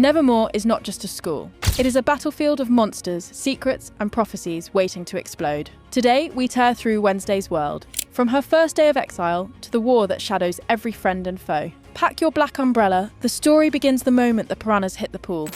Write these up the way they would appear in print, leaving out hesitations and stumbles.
Nevermore is not just a school. It is a battlefield of monsters, secrets, and prophecies waiting to explode. Today, we tear through Wednesday's world, from her first day of exile to the war that shadows every friend and foe. Pack your black umbrella. The story begins the moment the piranhas hit the pool.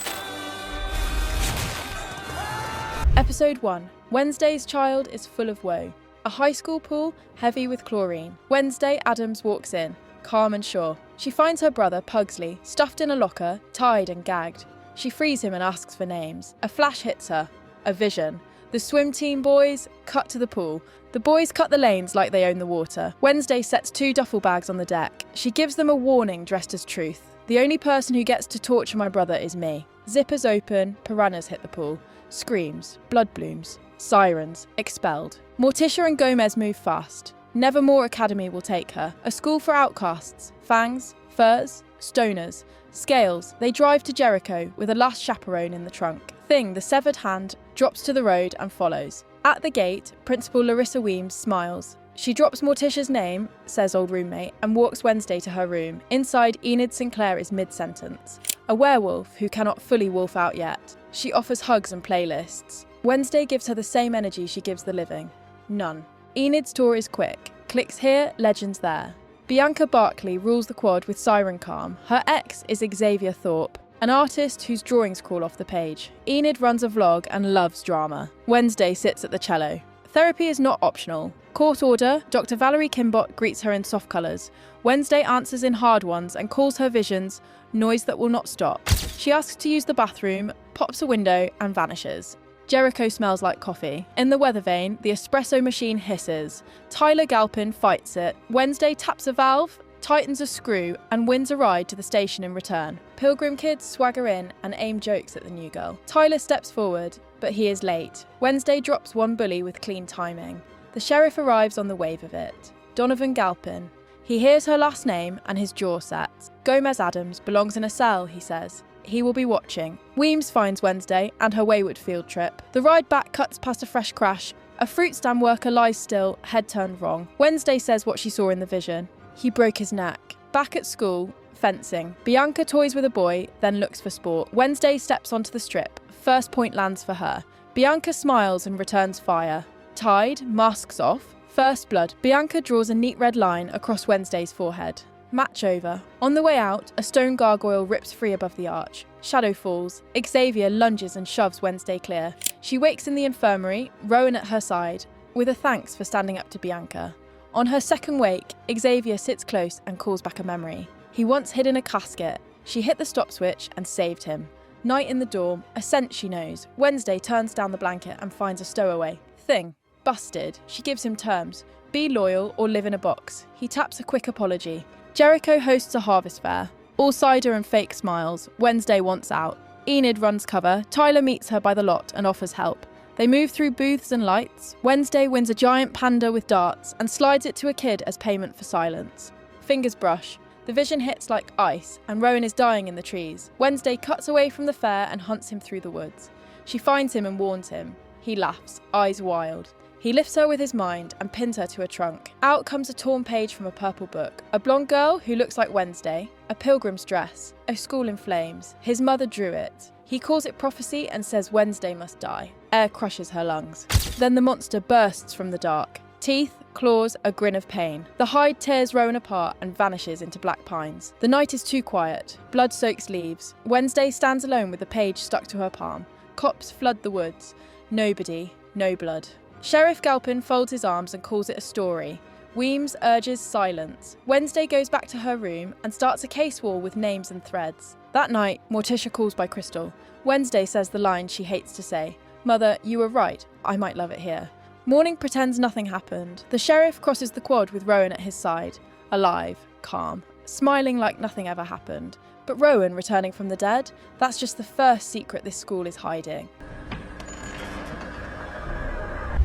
Episode 1. Wednesday's child is full of woe. A high school pool, heavy with chlorine. Wednesday Addams walks in, calm and sure. She finds her brother, Pugsley, stuffed in a locker, tied and gagged. She frees him and asks for names. A flash hits her. A vision. The swim team boys cut to the pool. The boys cut the lanes like they own the water. Wednesday sets 2 duffel bags on the deck. She gives them a warning dressed as truth. The only person who gets to torture my brother is me. Zippers open, piranhas hit the pool. Screams, blood blooms, sirens, expelled. Morticia and Gomez move fast. Nevermore Academy will take her. A school for outcasts. Fangs, furs, stoners, scales. They drive to Jericho with a last chaperone in the trunk. Thing, the severed hand, drops to the road and follows. At the gate, Principal Larissa Weems smiles. She drops Morticia's name, says old roommate, and walks Wednesday to her room. Inside, Enid Sinclair is mid-sentence. A werewolf who cannot fully wolf out yet. She offers hugs and playlists. Wednesday gives her the same energy she gives the living. None. Enid's tour is quick. Clicks here, legends there. Bianca Barkley rules the quad with siren calm. Her ex is Xavier Thorpe, an artist whose drawings crawl off the page. Enid runs a vlog and loves drama. Wednesday sits at the cello. Therapy is not optional. Court order, Dr. Valerie Kimbott greets her in soft colours. Wednesday answers in hard ones and calls her visions noise that will not stop. She asks to use the bathroom, pops a window and vanishes. Jericho smells like coffee. In the weather vane, the espresso machine hisses. Tyler Galpin fights it. Wednesday taps a valve, tightens a screw, and wins a ride to the station in return. Pilgrim kids swagger in and aim jokes at the new girl. Tyler steps forward, but he is late. Wednesday drops one bully with clean timing. The sheriff arrives on the wave of it. Donovan Galpin. He hears her last name and his jaw sets. Gomez Addams belongs in a cell, he says. He will be watching. Weems finds Wednesday and her wayward field trip. The ride back cuts past a fresh crash. A fruit stand worker lies still, head turned wrong. Wednesday says what she saw in the vision. He broke his neck. Back at school, fencing. Bianca toys with a boy, then looks for sport. Wednesday steps onto the strip. First point lands for her. Bianca smiles and returns fire. Tied, masks off. First blood. Bianca draws a neat red line across Wednesday's forehead. Match over. On the way out, a stone gargoyle rips free above the arch. Shadow falls. Xavier lunges and shoves Wednesday clear. She wakes in the infirmary, Rowan at her side, with a thanks for standing up to Bianca. On her second wake, Xavier sits close and calls back a memory. He once hid in a casket. She hit the stop switch and saved him. Night in the dorm, a scent she knows. Wednesday turns down the blanket and finds a stowaway. Thing. Busted. She gives him terms. Be loyal or live in a box. He taps a quick apology. Jericho hosts a harvest fair. All cider and fake smiles. Wednesday wants out. Enid runs cover. Tyler meets her by the lot and offers help. They move through booths and lights. Wednesday wins a giant panda with darts and slides it to a kid as payment for silence. Fingers brush. The vision hits like ice and Rowan is dying in the trees. Wednesday cuts away from the fair and hunts him through the woods. She finds him and warns him. He laughs, eyes wild. He lifts her with his mind and pins her to a trunk. Out comes a torn page from a purple book. A blonde girl who looks like Wednesday. A pilgrim's dress. A school in flames. His mother drew it. He calls it prophecy and says Wednesday must die. Air crushes her lungs. Then the monster bursts from the dark. Teeth, claws, a grin of pain. The Hyde tears Rowan apart and vanishes into black pines. The night is too quiet. Blood soaks leaves. Wednesday stands alone with the page stuck to her palm. Cops flood the woods. Nobody, no blood. Sheriff Galpin folds his arms and calls it a story. Weems urges silence. Wednesday goes back to her room and starts a case wall with names and threads. That night, Morticia calls by Crystal. Wednesday says the line she hates to say. Mother, you were right. I might love it here. Morning pretends nothing happened. The sheriff crosses the quad with Rowan at his side. Alive, calm, smiling like nothing ever happened. But Rowan returning from the dead? That's just the first secret this school is hiding.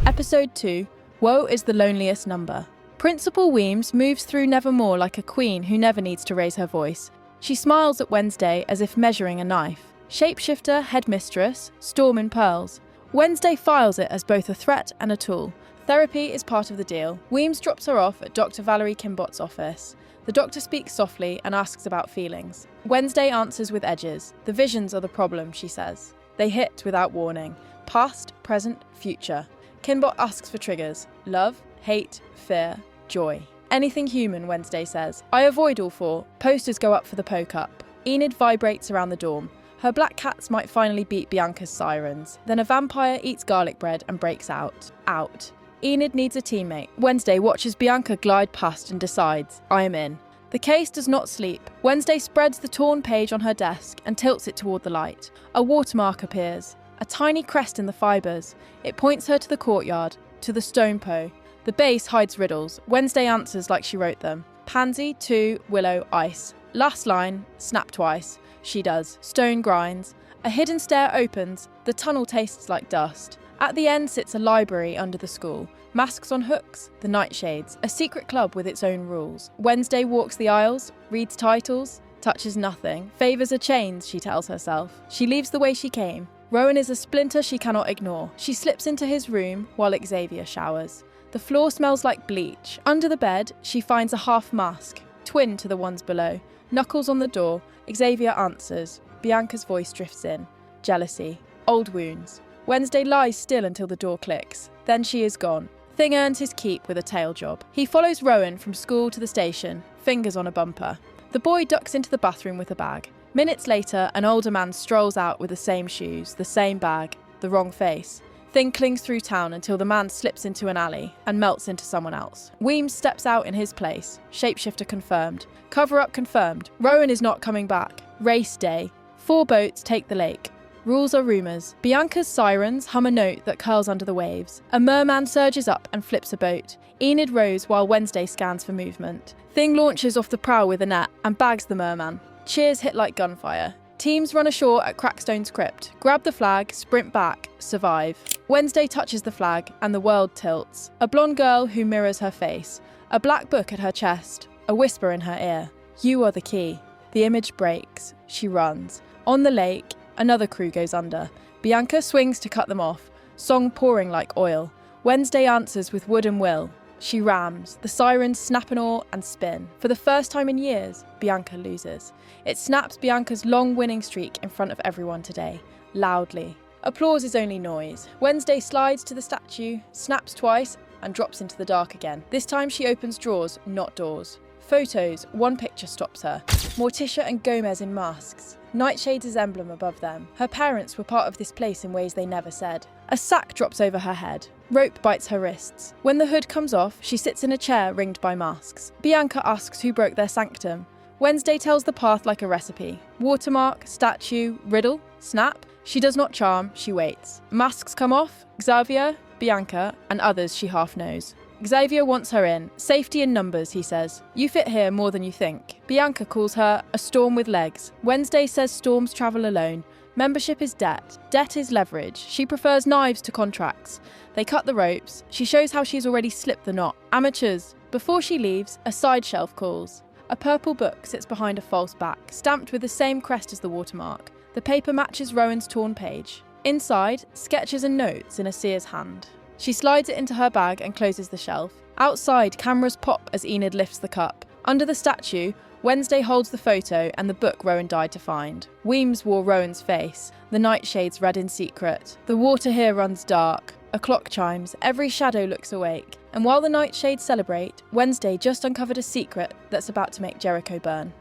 Episode 2. Woe is the loneliest number. Principal Weems moves through Nevermore like a queen who never needs to raise her voice. She smiles at Wednesday as if measuring a knife. Shapeshifter, headmistress, storm in pearls. Wednesday files it as both a threat and a tool. Therapy is part of the deal. Weems drops her off at Dr. Valerie Kimbott's office. The doctor speaks softly and asks about feelings. Wednesday answers with edges. The visions are the problem, she says. They hit without warning. Past, present, future. Kinbot asks for triggers. Love, hate, fear, joy. Anything human, Wednesday says. I avoid all four. Posters go up for the poke-up. Enid vibrates around the dorm. Her black cats might finally beat Bianca's sirens. Then a vampire eats garlic bread and breaks out. Out. Enid needs a teammate. Wednesday watches Bianca glide past and decides, I am in. The case does not sleep. Wednesday spreads the torn page on her desk and tilts it toward the light. A watermark appears. A tiny crest in the fibres. It points her to the courtyard, to the stone po. The base hides riddles. Wednesday answers like she wrote them. Pansy, 2, Willow, ice. Last line, snap twice. She does. Stone grinds. A hidden stair opens. The tunnel tastes like dust. At the end sits a library under the school. Masks on hooks. The Nightshades. A secret club with its own rules. Wednesday walks the aisles, reads titles, touches nothing. Favours are chains, she tells herself. She leaves the way she came. Rowan is a splinter she cannot ignore. She slips into his room while Xavier showers. The floor smells like bleach. Under the bed, she finds a half mask, twin to the ones below. Knuckles on the door. Xavier answers. Bianca's voice drifts in. Jealousy. Old wounds. Wednesday lies still until the door clicks. Then she is gone. Thing earns his keep with a tail job. He follows Rowan from school to the station, fingers on a bumper. The boy ducks into the bathroom with a bag. Minutes later, an older man strolls out with the same shoes, the same bag, the wrong face. Thing clings through town until the man slips into an alley and melts into someone else. Weems steps out in his place. Shapeshifter confirmed. Cover-up confirmed. Rowan is not coming back. Race day. 4 boats take the lake. Rules are rumours. Bianca's sirens hum a note that curls under the waves. A merman surges up and flips a boat. Enid rows while Wednesday scans for movement. Thing launches off the prow with a net and bags the merman. Cheers hit like gunfire. Teams run ashore at Crackstone's crypt, grab the flag, sprint back, survive. Wednesday touches the flag and the world tilts. A blonde girl who mirrors her face. A black book at her chest. A whisper in her ear. You are the key. The image breaks. She runs. On the lake, another crew goes under. Bianca swings to cut them off. Song pouring like oil. Wednesday answers with wood and will. She rams. The sirens snap an oar and spin. For the first time in years, Bianca loses. It snaps Bianca's long winning streak in front of everyone today. Loudly. Applause is only noise. Wednesday slides to the statue, snaps twice, and drops into the dark again. This time she opens drawers, not doors. Photos. One picture stops her. Morticia and Gomez in masks. Nightshades' emblem above them. Her parents were part of this place in ways they never said. A sack drops over her head. Rope bites her wrists. When the hood comes off, she sits in a chair ringed by masks. Bianca asks who broke their sanctum. Wednesday tells the path like a recipe. Watermark, statue, riddle, snap. She does not charm, she waits. Masks come off. Xavier, Bianca, and others she half knows. Xavier wants her in. Safety in numbers, he says. You fit here more than you think. Bianca calls her a storm with legs. Wednesday says storms travel alone. Membership is debt. Debt is leverage. She prefers knives to contracts. They cut the ropes. She shows how she's already slipped the knot. Amateurs. Before she leaves, a side shelf calls. A purple book sits behind a false back, stamped with the same crest as the watermark. The paper matches Rowan's torn page. Inside, sketches and notes in a seer's hand. She slides it into her bag and closes the shelf. Outside, cameras pop as Enid lifts the cup. Under the statue, Wednesday holds the photo and the book Rowan died to find. Weems wore Rowan's face. The Nightshades read in secret. The water here runs dark. A clock chimes. Every shadow looks awake. And while the Nightshades celebrate, Wednesday just uncovered a secret that's about to make Jericho burn.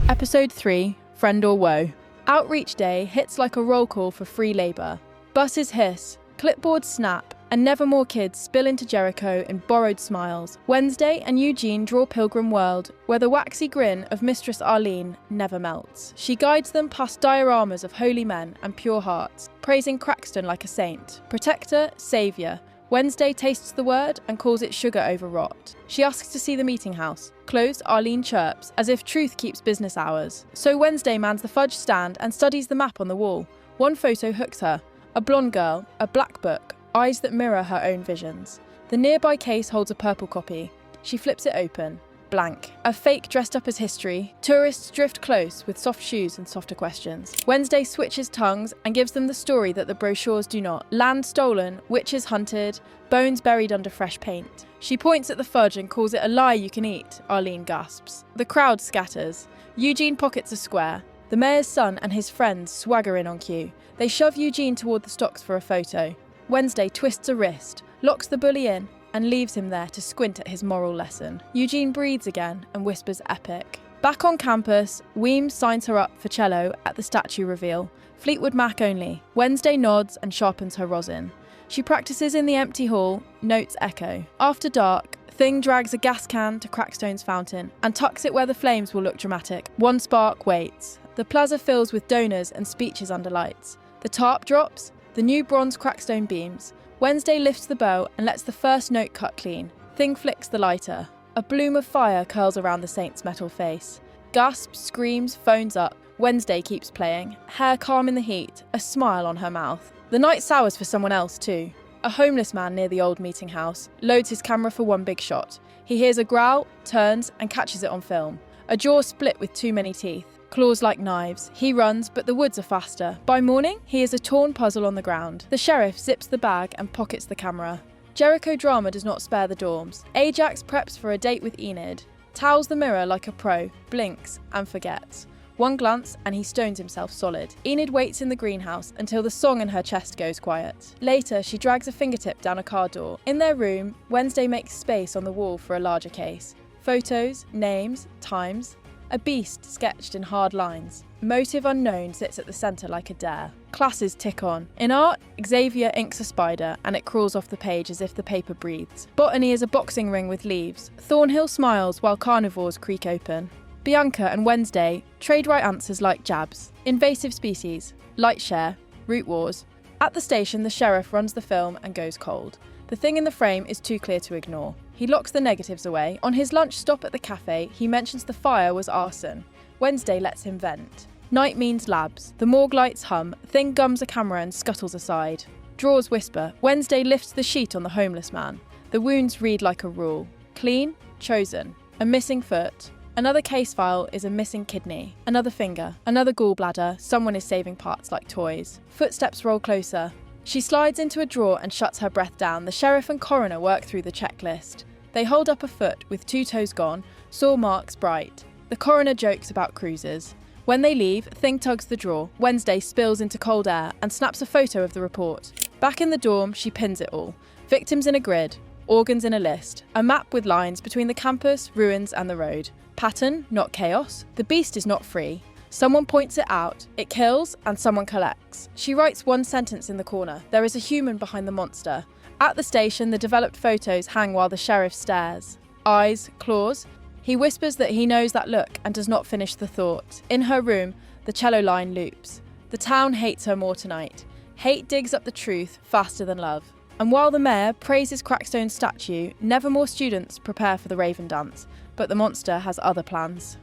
Episode 3, Friend or Woe. Outreach Day hits like a roll call for free labour. Buses hiss, clipboards snap, and Nevermore kids spill into Jericho in borrowed smiles. Wednesday and Eugene draw Pilgrim World, where the waxy grin of Mistress Arlene never melts. She guides them past dioramas of holy men and pure hearts, praising Crackstone like a saint. Protector, saviour. Wednesday tastes the word and calls it sugar over rot. She asks to see the meeting house. Closed, Arlene chirps, as if truth keeps business hours. So Wednesday mans the fudge stand and studies the map on the wall. One photo hooks her. A blonde girl, a black book, eyes that mirror her own visions. The nearby case holds a purple copy. She flips it open. blank. A fake dressed up as history. Tourists drift close with soft shoes and softer questions. Wednesday switches tongues and gives them the story that the brochures do not. Land stolen, witches hunted, bones buried under fresh paint. She points at the fudge and calls it a lie you can eat, Arlene gasps. The crowd scatters. Eugene pockets a square. The mayor's son and his friends swagger in on cue. They shove Eugene toward the stocks for a photo. Wednesday twists a wrist, locks the bully in, and leaves him there to squint at his moral lesson. Eugene breathes again and whispers epic. Back on campus, Weems signs her up for cello at the statue reveal. Fleetwood Mac only. Wednesday nods and sharpens her rosin. She practices in the empty hall, notes echo. After dark, Thing drags a gas can to Crackstone's fountain and tucks it where the flames will look dramatic. One spark waits. The plaza fills with donors and speeches under lights. The tarp drops, the new bronze Crackstone beams. Wednesday lifts the bow and lets the first note cut clean. Thing flicks the lighter. A bloom of fire curls around the saint's metal face. Gasps, screams, phones up. Wednesday keeps playing, hair calm in the heat, a smile on her mouth. The night sours for someone else too. A homeless man near the old meeting house loads his camera for one big shot. He hears a growl, turns, and catches it on film. A jaw split with too many teeth. Claws like knives. He runs, but the woods are faster. By morning, he is a torn puzzle on the ground. The sheriff zips the bag and pockets the camera. Jericho drama does not spare the dorms. Ajax preps for a date with Enid. Towels the mirror like a pro, blinks, and forgets. One glance and he stones himself solid. Enid waits in the greenhouse until the song in her chest goes quiet. Later, she drags a fingertip down a car door. In their room, Wednesday makes space on the wall for a larger case. Photos, names, times. A beast sketched in hard lines. Motive unknown sits at the centre like a dare. Classes tick on. In art, Xavier inks a spider and it crawls off the page as if the paper breathes. Botany is a boxing ring with leaves. Thornhill smiles while carnivores creak open. Bianca and Wednesday trade right answers like jabs. Invasive species, light share, root wars. At the station, the sheriff runs the film and goes cold. The thing in the frame is too clear to ignore. He locks the negatives away. On his lunch stop at the cafe, he mentions the fire was arson. Wednesday lets him vent. Night means labs. The morgue lights hum. Thing gums a camera and scuttles aside. Drawers whisper. Wednesday lifts the sheet on the homeless man. The wounds read like a rule. Clean, chosen. A missing foot. Another case file is a missing kidney. Another finger. Another gallbladder. Someone is saving parts like toys. Footsteps roll closer. She slides into a drawer and shuts her breath down. The sheriff and coroner work through the checklist. They hold up a foot with 2 toes gone, sore marks bright. The coroner jokes about cruises. When they leave, Thing tugs the drawer. Wednesday spills into cold air and snaps a photo of the report. Back in the dorm, she pins it all. Victims in a grid, organs in a list, a map with lines between the campus, ruins and the road. Pattern, not chaos. The beast is not free. Someone points it out, it kills, and someone collects. She writes one sentence in the corner. There is a human behind the monster. At the station, the developed photos hang while the sheriff stares. Eyes, claws. He whispers that he knows that look and does not finish the thought. In her room, the cello line loops. The town hates her more tonight. Hate digs up the truth faster than love. And while the mayor praises Crackstone's statue, Nevermore students prepare for the Raven dance. But the monster has other plans.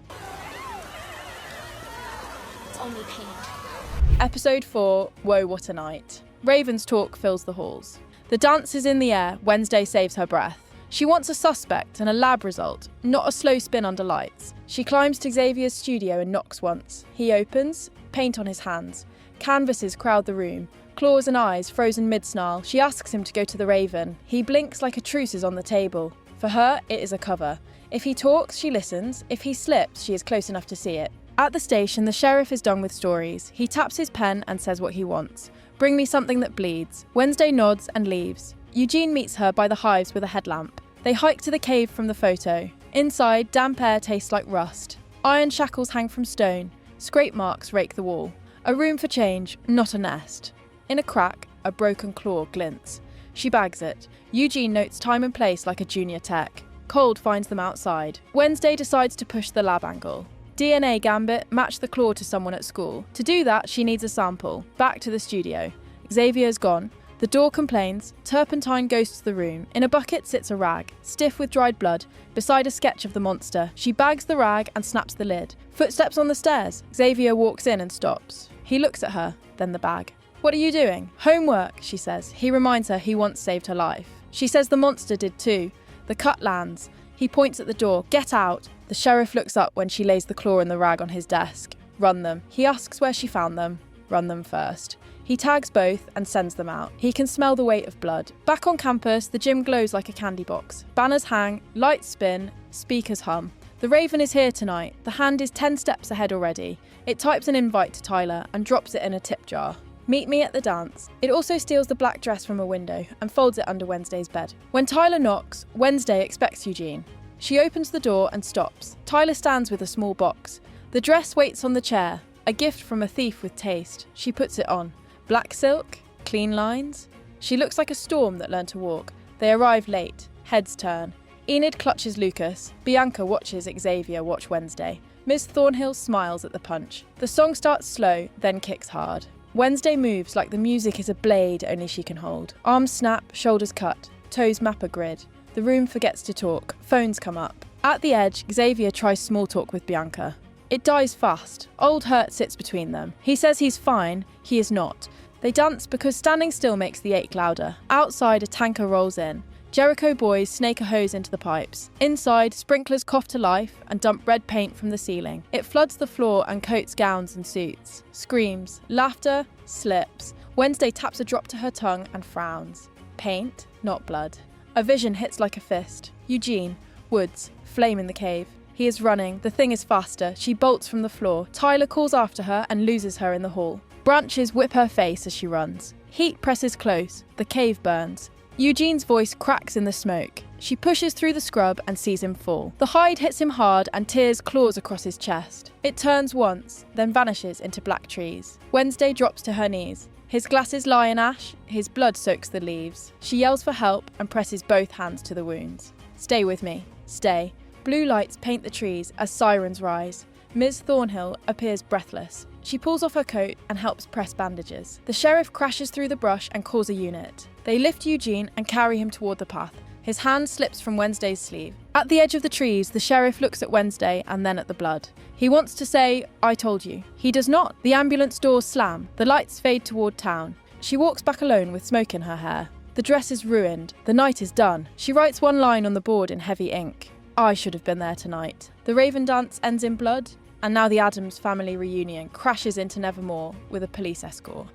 Only pain. Episode 4, Woe What a Night. Raven's talk fills the halls. The dance is in the air. Wednesday saves her breath. She wants a suspect and a lab result, not a slow spin under lights. She climbs to Xavier's studio and knocks once. He opens, paint on his hands. Canvases crowd the room. Claws and eyes frozen mid-snarl. She asks him to go to the Raven. He blinks like a truce is on the table. For her, it is a cover. If he talks, she listens. If he slips, she is close enough to see it. At the station, the sheriff is done with stories. He taps his pen and says what he wants. Bring me something that bleeds. Wednesday nods and leaves. Eugene meets her by the hives with a headlamp. They hike to the cave from the photo. Inside, damp air tastes like rust. Iron shackles hang from stone. Scrape marks rake the wall. A room for change, not a nest. In a crack, a broken claw glints. She bags it. Eugene notes time and place like a junior tech. Cold finds them outside. Wednesday decides to push the lab angle. DNA gambit, match the claw to someone at school. To do that, she needs a sample. Back to the studio. Xavier's gone. The door complains. Turpentine goes to the room. In a bucket sits a rag, stiff with dried blood, beside a sketch of the monster. She bags the rag and snaps the lid. Footsteps on the stairs. Xavier walks in and stops. He looks at her, then the bag. What are you doing? Homework, she says. He reminds her he once saved her life. She says the monster did too. The cut lands. He points at the door. Get out! The sheriff looks up when she lays the claw and the rag on his desk. Run them. He asks where she found them. Run them first. He tags both and sends them out. He can smell the weight of blood. Back on campus, the gym glows like a candy box. Banners hang, lights spin, speakers hum. The Raven is here tonight. The Hand is 10 steps ahead already. It types an invite to Tyler and drops it in a tip jar. Meet me at the dance. It also steals the black dress from a window and folds it under Wednesday's bed. When Tyler knocks, Wednesday expects Eugene. She opens the door and stops. Tyler stands with a small box. The dress waits on the chair. A gift from a thief with taste. She puts it on. Black silk, clean lines. She looks like a storm that learned to walk. They arrive late. Heads turn. Enid clutches Lucas. Bianca watches Xavier watch Wednesday. Miss Thornhill smiles at the punch. The song starts slow, then kicks hard. Wednesday moves like the music is a blade only she can hold. Arms snap, shoulders cut, toes map a grid. The room forgets to talk. Phones come up. At the edge, Xavier tries small talk with Bianca. It dies fast. Old Hurt sits between them. He says he's fine. He is not. They dance because standing still makes the ache louder. Outside, a tanker rolls in. Jericho boys snake a hose into the pipes. Inside, sprinklers cough to life and dump red paint from the ceiling. It floods the floor and coats gowns and suits. Screams, laughter, slips. Wednesday taps a drop to her tongue and frowns. Paint, not blood. A vision hits like a fist. Eugene, woods, flame in the cave. He is running. The thing is faster. She bolts from the floor. Tyler calls after her and loses her in the hall. Branches whip her face as she runs. Heat presses close. The cave burns. Eugene's voice cracks in the smoke. She pushes through the scrub and sees him fall. The hide hits him hard and tears claws across his chest. It turns once, then vanishes into black trees. Wednesday drops to her knees. His glasses lie in ash. His blood soaks the leaves. She yells for help and presses both hands to the wounds. Stay with me. Stay. Blue lights paint the trees as sirens rise. Ms. Thornhill appears breathless. She pulls off her coat and helps press bandages. The sheriff crashes through the brush and calls a unit. They lift Eugene and carry him toward the path. His hand slips from Wednesday's sleeve. At the edge of the trees, the sheriff looks at Wednesday and then at the blood. He wants to say, I told you. He does not. The ambulance doors slam. The lights fade toward town. She walks back alone with smoke in her hair. The dress is ruined. The night is done. She writes one line on the board in heavy ink. I should have been there tonight. The Raven dance ends in blood, and now the Addams family reunion crashes into Nevermore with a police escort.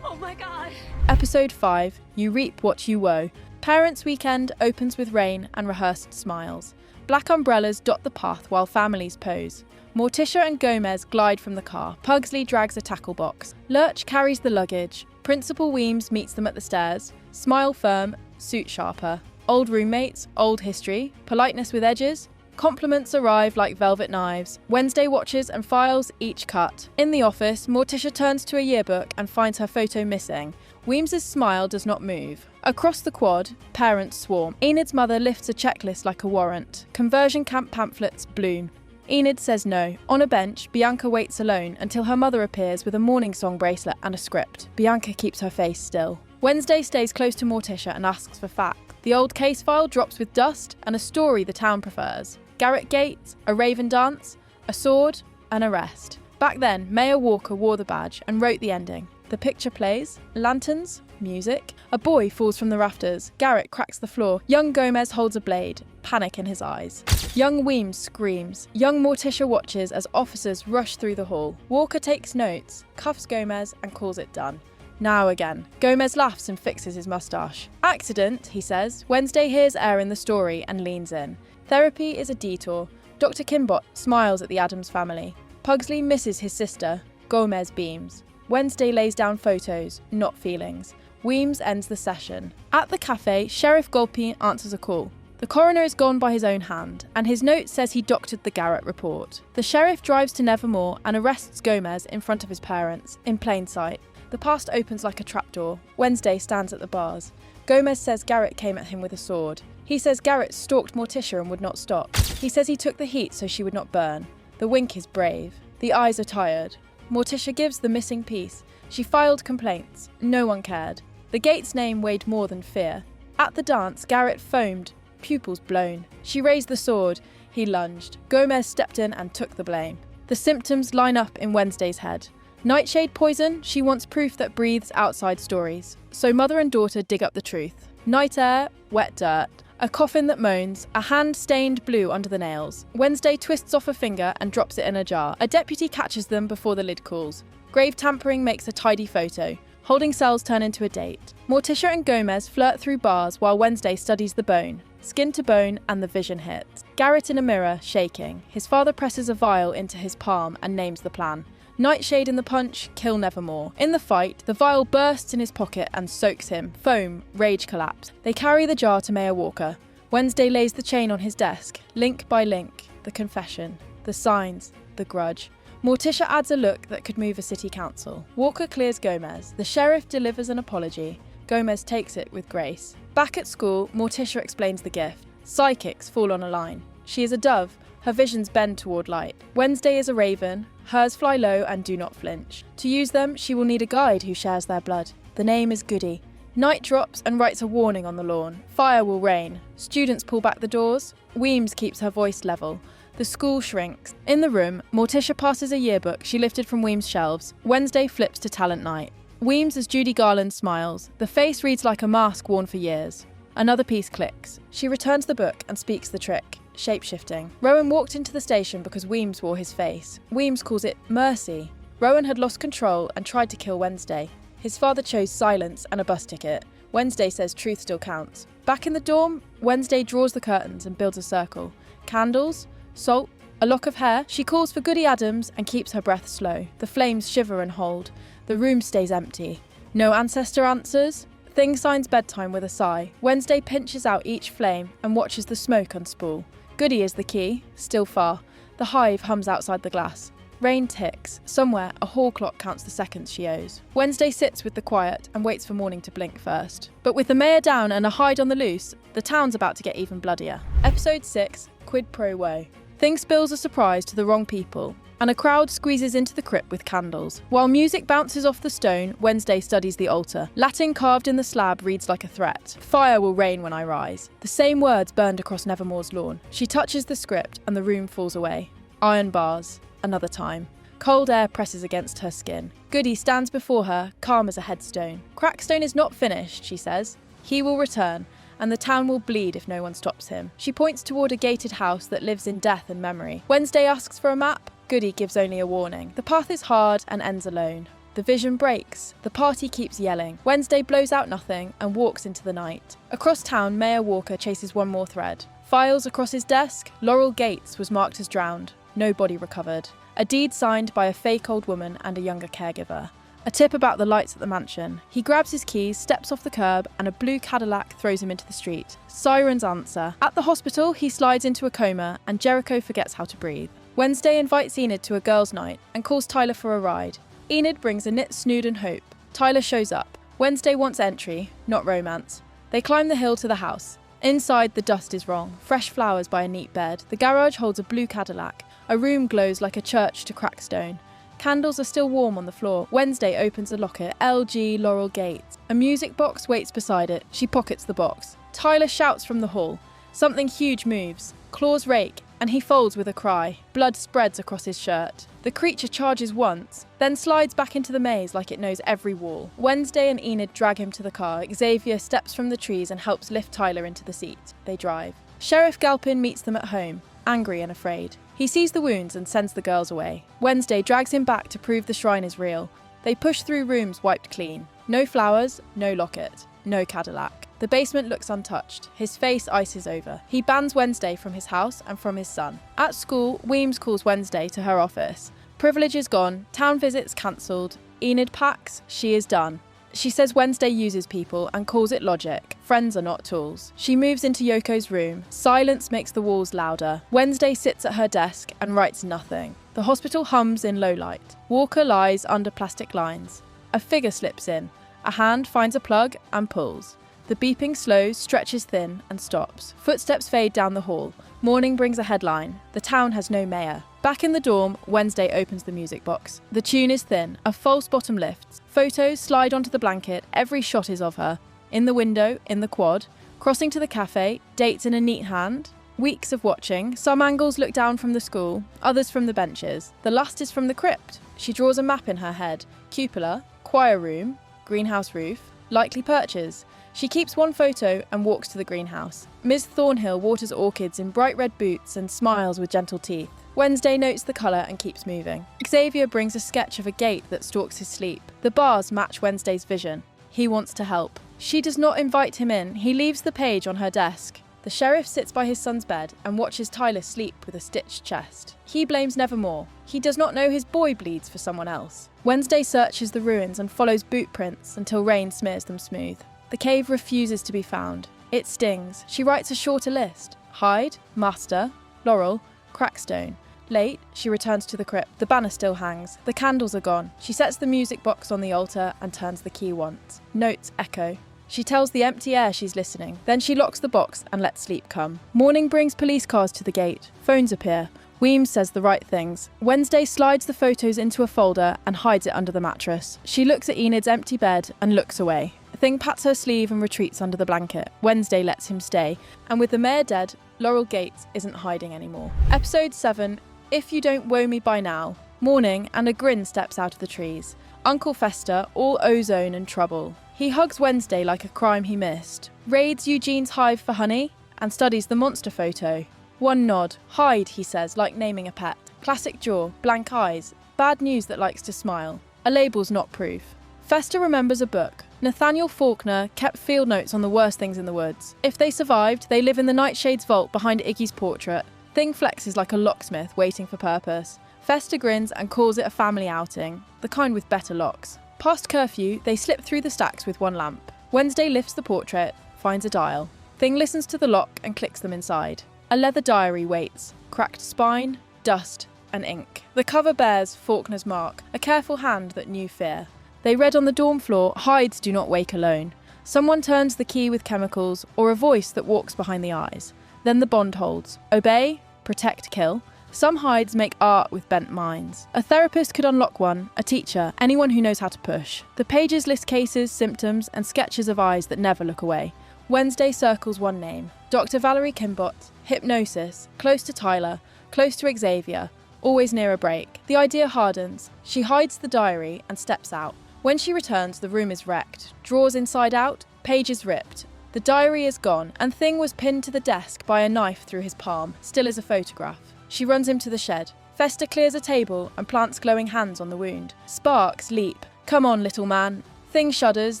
Oh my god! Episode 5, You Reap What You Woe. Parents' Weekend opens with rain and rehearsed smiles. Black umbrellas dot the path while families pose. Morticia and Gomez glide from the car. Pugsley drags a tackle box. Lurch carries the luggage. Principal Weems meets them at the stairs. Smile firm, suit sharper. Old roommates, old history, politeness with edges. Compliments arrive like velvet knives. Wednesday watches and files each cut. In the office, Morticia turns to a yearbook and finds her photo missing. Weems's smile does not move. Across the quad, parents swarm. Enid's mother lifts a checklist like a warrant. Conversion camp pamphlets bloom. Enid says no. On a bench, Bianca waits alone until her mother appears with a morning song bracelet and a script. Bianca keeps her face still. Wednesday stays close to Morticia and asks for facts. The old case file drops with dust and a story the town prefers. Garrett Gates, a Raven dance, a sword, an arrest. Back then, Mayor Walker wore the badge and wrote the ending. The picture plays, lanterns, music. A boy falls from the rafters. Garrett cracks the floor. Young Gomez holds a blade, panic in his eyes. Young Weems screams. Young Morticia watches as officers rush through the hall. Walker takes notes, cuffs Gomez and calls it done. Now again. Gomez laughs and fixes his mustache. Accident, he says. Wednesday hears air in the story and leans in. Therapy is a detour. Dr. Kimbot smiles at the Addams family. Pugsley misses his sister. Gomez beams. Wednesday lays down photos, not feelings. Weems ends the session. At the cafe, Sheriff Golpe answers a call. The coroner is gone by his own hand, and his note says he doctored the Garrett report. The sheriff drives to Nevermore and arrests Gomez in front of his parents, in plain sight. The past opens like a trapdoor. Wednesday stands at the bars. Gomez says Garrett came at him with a sword. He says Garrett stalked Morticia and would not stop. He says he took the heat so she would not burn. The wink is brave. The eyes are tired. Morticia gives the missing piece. She filed complaints. No one cared. The Gates name weighed more than fear. At the dance, Garrett foamed, pupils blown. She raised the sword. He lunged. Gomez stepped in and took the blame. The symptoms line up in Wednesday's head. Nightshade poison, she wants proof that breathes outside stories. So mother and daughter dig up the truth. Night air, wet dirt. A coffin that moans, a hand stained blue under the nails. Wednesday twists off a finger and drops it in a jar. A deputy catches them before the lid cools. Grave tampering makes a tidy photo. Holding cells turn into a date. Morticia and Gomez flirt through bars while Wednesday studies the bone. Skin to bone and the vision hits. Garrett in a mirror, shaking. His father presses a vial into his palm and names the plan. Nightshade in the punch, kill Nevermore. In the fight, the vial bursts in his pocket and soaks him. Foam, rage collapse. They carry the jar to Mayor Walker. Wednesday lays the chain on his desk, link by link. The confession, the signs, the grudge. Morticia adds a look that could move a city council. Walker clears Gomez. The sheriff delivers an apology. Gomez takes it with grace. Back at school, Morticia explains the gift. Psychics fall on a line. She is a dove. Her visions bend toward light. Wednesday is a raven. Hers fly low and do not flinch. To use them, she will need a guide who shares their blood. The name is Goody. Night drops and writes a warning on the lawn. Fire will rain. Students pull back the doors. Weems keeps her voice level. The school shrinks. In the room, Morticia passes a yearbook she lifted from Weems' shelves. Wednesday flips to talent night. Weems as Judy Garland smiles. The face reads like a mask worn for years. Another piece clicks. She returns the book and speaks the trick. Shape-shifting. Rowan walked into the station because Weems wore his face. Weems calls it mercy. Rowan had lost control and tried to kill Wednesday. His father chose silence and a bus ticket. Wednesday says truth still counts. Back in the dorm, Wednesday draws the curtains and builds a circle. Candles, salt, a lock of hair. She calls for Goody Addams and keeps her breath slow. The flames shiver and hold. The room stays empty. No ancestor answers. Thing signs bedtime with a sigh. Wednesday pinches out each flame and watches the smoke unspool. Goody is the key, still far. The hive hums outside the glass. Rain ticks. Somewhere, a hall clock counts the seconds she owes. Wednesday sits with the quiet and waits for morning to blink first. But with the mayor down and a Hyde on the loose, the town's about to get even bloodier. Episode 6, Quid Pro Woe. Thing spills a surprise to the wrong people, and a crowd squeezes into the crypt with candles. While music bounces off the stone, Wednesday studies the altar. Latin carved in the slab reads like a threat. Fire will rain when I rise. The same words burned across Nevermore's lawn. She touches the script and the room falls away. Iron bars. Another time. Cold air presses against her skin. Goody stands before her, calm as a headstone. Crackstone is not finished, she says. He will return, and the town will bleed if no one stops him. She points toward a gated house that lives in death and memory. Wednesday asks for a map. Goody gives only a warning. The path is hard and ends alone. The vision breaks. The party keeps yelling. Wednesday blows out nothing and walks into the night. Across town, Mayor Walker chases one more thread. Files across his desk. Laurel Gates was marked as drowned. No body recovered. A deed signed by a fake old woman and a younger caregiver. A tip about the lights at the mansion. He grabs his keys, steps off the curb, and a blue Cadillac throws him into the street. Sirens answer. At the hospital, he slides into a coma, and Jericho forgets how to breathe. Wednesday invites Enid to a girls' night and calls Tyler for a ride. Enid brings a knit snood and hope. Tyler shows up. Wednesday wants entry, not romance. They climb the hill to the house. Inside, the dust is wrong. Fresh flowers by a neat bed. The garage holds a blue Cadillac. A room glows like a church to Crackstone. Candles are still warm on the floor. Wednesday opens a locket. LG Laurel Gates. A music box waits beside it. She pockets the box. Tyler shouts from the hall. Something huge moves. Claws rake, and he folds with a cry. Blood spreads across his shirt. The creature charges once, then slides back into the maze like it knows every wall. Wednesday and Enid drag him to the car. Xavier steps from the trees and helps lift Tyler into the seat. They drive. Sheriff Galpin meets them at home, angry and afraid. He sees the wounds and sends the girls away. Wednesday drags him back to prove the shrine is real. They push through rooms wiped clean. No flowers, no locket, no Cadillac. The basement looks untouched. His face ices over. He bans Wednesday from his house and from his son. At school, Weems calls Wednesday to her office. Privilege is gone. Town visits cancelled. Enid packs. She is done. She says Wednesday uses people and calls it logic. Friends are not tools. She moves into Yoko's room. Silence makes the walls louder. Wednesday sits at her desk and writes nothing. The hospital hums in low light. Walker lies under plastic lines. A figure slips in. A hand finds a plug and pulls. The beeping slows, stretches thin, and stops. Footsteps fade down the hall. Morning brings a headline. The town has no mayor. Back in the dorm, Wednesday opens the music box. The tune is thin. A false bottom lifts. Photos slide onto the blanket. Every shot is of her. In the window, in the quad. Crossing to the cafe. Dates in a neat hand. Weeks of watching. Some angles look down from the school, others from the benches. The last is from the crypt. She draws a map in her head. Cupola, choir room, greenhouse roof, likely perches. She keeps one photo and walks to the greenhouse. Ms. Thornhill waters orchids in bright red boots and smiles with gentle teeth. Wednesday notes the colour and keeps moving. Xavier brings a sketch of a gate that stalks his sleep. The bars match Wednesday's vision. He wants to help. She does not invite him in. He leaves the page on her desk. The sheriff sits by his son's bed and watches Tyler sleep with a stitched chest. He blames Nevermore. He does not know his boy bleeds for someone else. Wednesday searches the ruins and follows boot prints until rain smears them smooth. The cave refuses to be found. It stings. She writes a shorter list. Hyde, Master, Laurel, Crackstone. Late, she returns to the crypt. The banner still hangs. The candles are gone. She sets the music box on the altar and turns the key once. Notes echo. She tells the empty air she's listening. Then she locks the box and lets sleep come. Morning brings police cars to the gate. Phones appear. Weems says the right things. Wednesday slides the photos into a folder and hides it under the mattress. She looks at Enid's empty bed and looks away. Thing pats her sleeve and retreats under the blanket. Wednesday lets him stay. And with the mayor dead, Laurel Gates isn't hiding anymore. Episode 7, If You Don't Woe Me By Now. Morning, and a grin steps out of the trees. Uncle Fester, all ozone and trouble. He hugs Wednesday like a crime he missed, raids Eugene's hive for honey, and studies the monster photo. One nod. Hyde, he says, like naming a pet. Classic jaw, blank eyes, bad news that likes to smile. A label's not proof. Fester remembers a book. Nathaniel Faulkner kept field notes on the worst things in the woods. If they survived, they live in the Nightshades vault behind Iggy's portrait. Thing flexes like a locksmith waiting for purpose. Fester grins and calls it a family outing, the kind with better locks. Past curfew, they slip through the stacks with one lamp. Wednesday lifts the portrait, finds a dial. Thing listens to the lock and clicks them inside. A leather diary waits. Cracked spine, dust, and ink. The cover bears Faulkner's mark, a careful hand that knew fear. They read on the dorm floor, Hides do not wake alone. Someone turns the key with chemicals, or a voice that walks behind the eyes. Then the bond holds. Obey, protect, kill. Some Hides make art with bent minds. A therapist could unlock one, a teacher, anyone who knows how to push. The pages list cases, symptoms, and sketches of eyes that never look away. Wednesday circles one name. Dr. Valerie Kimbott. Hypnosis. Close to Tyler. Close to Xavier. Always near a break. The idea hardens. She hides the diary and steps out. When she returns, the room is wrecked. Drawers inside out, pages ripped. The diary is gone, and Thing was pinned to the desk by a knife through his palm, still as a photograph. She runs him to the shed. Fester clears a table and plants glowing hands on the wound. Sparks leap. Come on, little man. Thing shudders,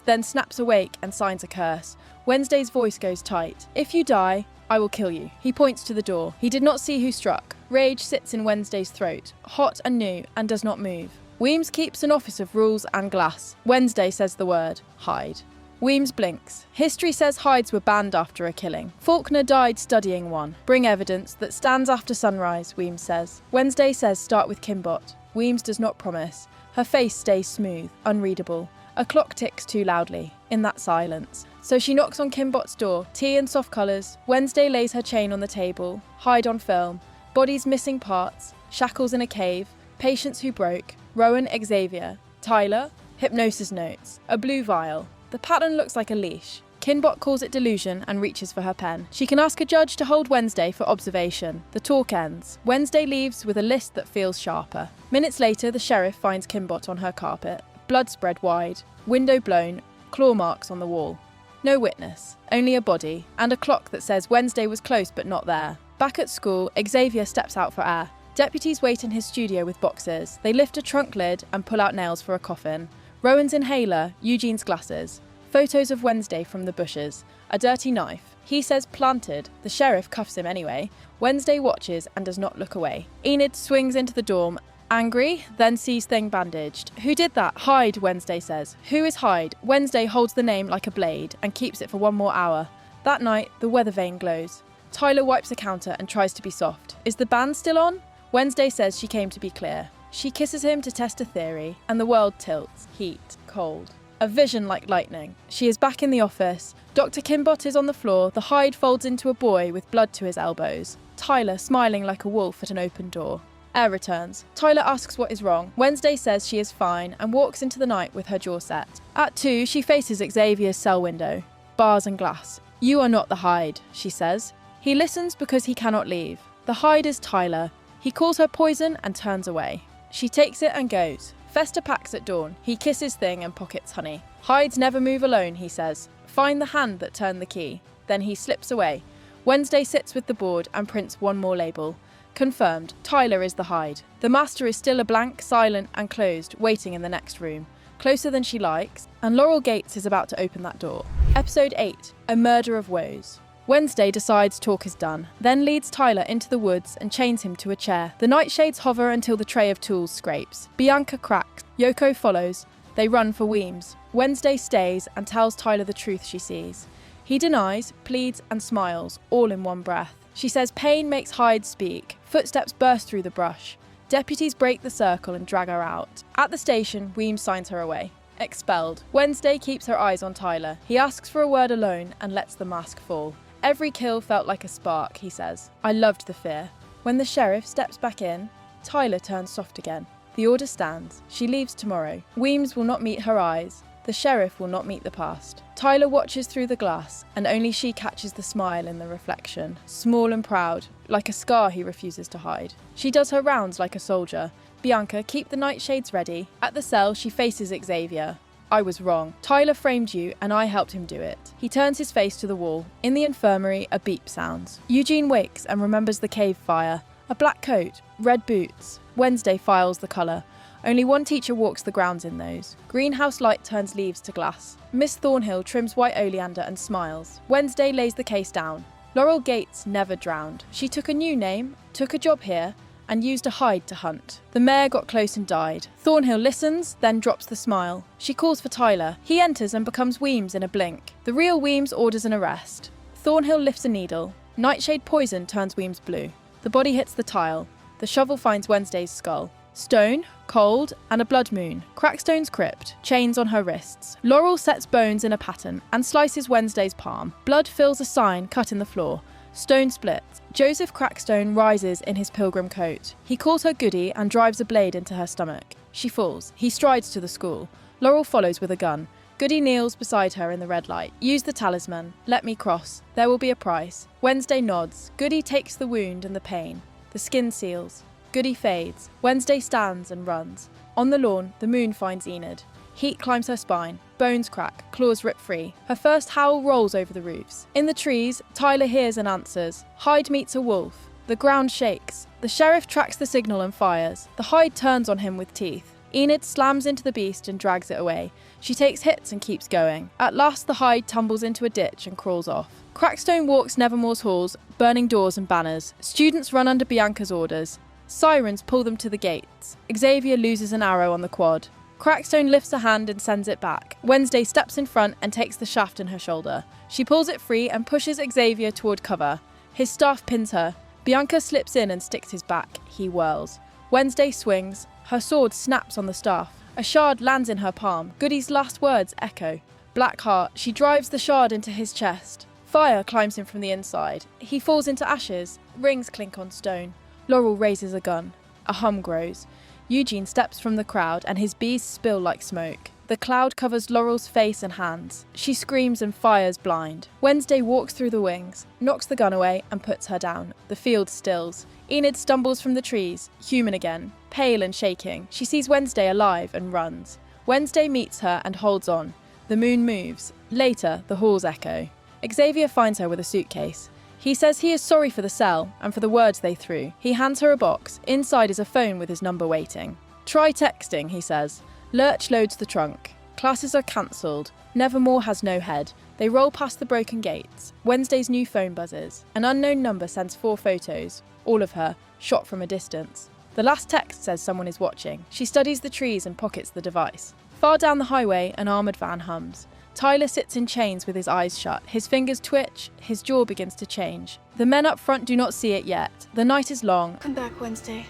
then snaps awake and signs a curse. Wednesday's voice goes tight. If you die, I will kill you. He points to the door. He did not see who struck. Rage sits in Wednesday's throat, hot and new, and does not move. Weems keeps an office of rules and glass. Wednesday says the word, Hyde. Weems blinks. History says Hides were banned after a killing. Faulkner died studying one. Bring evidence that stands after sunrise, Weems says. Wednesday says start with Kimbott. Weems does not promise. Her face stays smooth, unreadable. A clock ticks too loudly, in that silence. So she knocks on Kimbott's door, tea and soft colours. Wednesday lays her chain on the table, Hyde on film. Bodies missing parts, shackles in a cave, patients who broke, Rowan, Xavier, Tyler, hypnosis notes, a blue vial. The pattern looks like a leash. Kinbot calls it delusion and reaches for her pen. She can ask a judge to hold Wednesday for observation. The talk ends. Wednesday leaves with a list that feels sharper. Minutes later, the sheriff finds Kinbot on her carpet. Blood spread wide, window blown, claw marks on the wall. No witness, only a body, and a clock that says Wednesday was close but not there. Back at school, Xavier steps out for air. Deputies wait in his studio with boxes. They lift a trunk lid and pull out nails for a coffin. Rowan's inhaler, Eugene's glasses. Photos of Wednesday from the bushes. A dirty knife. He says planted. The sheriff cuffs him anyway. Wednesday watches and does not look away. Enid swings into the dorm, angry, then sees Thing bandaged. Who did that? Hyde, Wednesday says. Who is Hyde? Wednesday holds the name like a blade and keeps it for one more hour. That night, the weather vane glows. Tyler wipes the counter and tries to be soft. Is the band still on? Wednesday says she came to be clear. She kisses him to test a theory, and the world tilts. Heat. Cold. A vision like lightning. She is back in the office. Dr. Kinbot is on the floor. The Hyde folds into a boy with blood to his elbows. Tyler smiling like a wolf at an open door. Air returns. Tyler asks what is wrong. Wednesday says she is fine and walks into the night with her jaw set. At 2, she faces Xavier's cell window. Bars and glass. You are not the Hyde, she says. He listens because he cannot leave. The Hyde is Tyler. He calls her poison and turns away. She takes it and goes. Fester packs at dawn. He kisses Thing and pockets honey. Hides never move alone, he says. Find the hand that turned the key. Then he slips away. Wednesday sits with the board and prints one more label. Confirmed, Tyler is the Hyde. The master is still a blank, silent and closed, waiting in the next room. Closer than she likes, and Laurel Gates is about to open that door. Episode 8, A Murder of Woes. Wednesday decides talk is done, then leads Tyler into the woods and chains him to a chair. The Nightshades hover until the tray of tools scrapes. Bianca cracks. Yoko follows. They run for Weems. Wednesday stays and tells Tyler the truth she sees. He denies, pleads and smiles, all in one breath. She says pain makes Hyde speak. Footsteps burst through the brush. Deputies break the circle and drag her out. At the station, Weems signs her away. Expelled. Wednesday keeps her eyes on Tyler. He asks for a word alone and lets the mask fall. Every kill felt like a spark, he says. I loved the fear. When the sheriff steps back in, Tyler turns soft again. The order stands. She leaves tomorrow. Weems will not meet her eyes. The sheriff will not meet the past. Tyler watches through the glass, and only she catches the smile in the reflection. Small and proud, like a scar he refuses to hide. She does her rounds like a soldier. Bianca, keep the Nightshades ready. At the cell, she faces Xavier. I was wrong. Tyler framed you, and I helped him do it. He turns his face to the wall. In the infirmary, a beep sounds. Eugene wakes and remembers the cave fire. A black coat, red boots. Wednesday files the colour. Only one teacher walks the grounds in those. Greenhouse light turns leaves to glass. Miss Thornhill trims white oleander and smiles. Wednesday lays the case down. Laurel Gates never drowned. She took a new name, took a job here, and used a Hyde to hunt. The mayor got close and died. Thornhill listens, then drops the smile. She calls for Tyler. He enters and becomes Weems in a blink. The real Weems orders an arrest. Thornhill lifts a needle. Nightshade poison turns Weems blue. The body hits the tile. The shovel finds Wednesday's skull. Stone, cold, and a blood moon. Crackstone's crypt, chains on her wrists. Laurel sets bones in a pattern and slices Wednesday's palm. Blood fills a sign cut in the floor. Stone splits. Joseph Crackstone rises in his pilgrim coat. He calls her Goody and drives a blade into her stomach. She falls. He strides to the school. Laurel follows with a gun. Goody kneels beside her in the red light. Use the talisman. Let me cross. There will be a price. Wednesday nods. Goody takes the wound and the pain. The skin seals. Goody fades. Wednesday stands and runs. On the lawn, the moon finds Enid. Heat climbs her spine. Bones crack. Claws rip free. Her first howl rolls over the roofs. In the trees, Tyler hears and answers. Hyde meets a wolf. The ground shakes. The sheriff tracks the signal and fires. The Hyde turns on him with teeth. Enid slams into the beast and drags it away. She takes hits and keeps going. At last, the Hyde tumbles into a ditch and crawls off. Crackstone walks Nevermore's halls, burning doors and banners. Students run under Bianca's orders. Sirens pull them to the gates. Xavier loses an arrow on the quad. Crackstone lifts a hand and sends it back. Wednesday steps in front and takes the shaft in her shoulder. She pulls it free and pushes Xavier toward cover. His staff pins her. Bianca slips in and sticks his back. He whirls. Wednesday swings. Her sword snaps on the staff. A shard lands in her palm. Goody's last words echo. Black heart. She drives the shard into his chest. Fire climbs him from the inside. He falls into ashes. Rings clink on stone. Laurel raises a gun. A hum grows. Eugene steps from the crowd and his bees spill like smoke. The cloud covers Laurel's face and hands. She screams and fires blind. Wednesday walks through the wings, knocks the gun away and puts her down. The field stills. Enid stumbles from the trees, human again, pale and shaking. She sees Wednesday alive and runs. Wednesday meets her and holds on. The moon moves. Later, the halls echo. Xavier finds her with a suitcase. He says he is sorry for the cell and for the words they threw. He hands her a box. Inside is a phone with his number waiting. Try texting, he says. Lurch loads the trunk. Classes are cancelled. Nevermore has no head. They roll past the broken gates. Wednesday's new phone buzzes. An unknown number sends 4 photos. All of her, shot from a distance. The last text says someone is watching. She studies the trees and pockets the device. Far down the highway, an armoured van hums. Tyler sits in chains with his eyes shut. His fingers twitch. His jaw begins to change. The men up front do not see it yet. The night is long. Come back, Wednesday.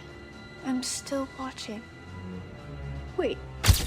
I'm still watching. Wait.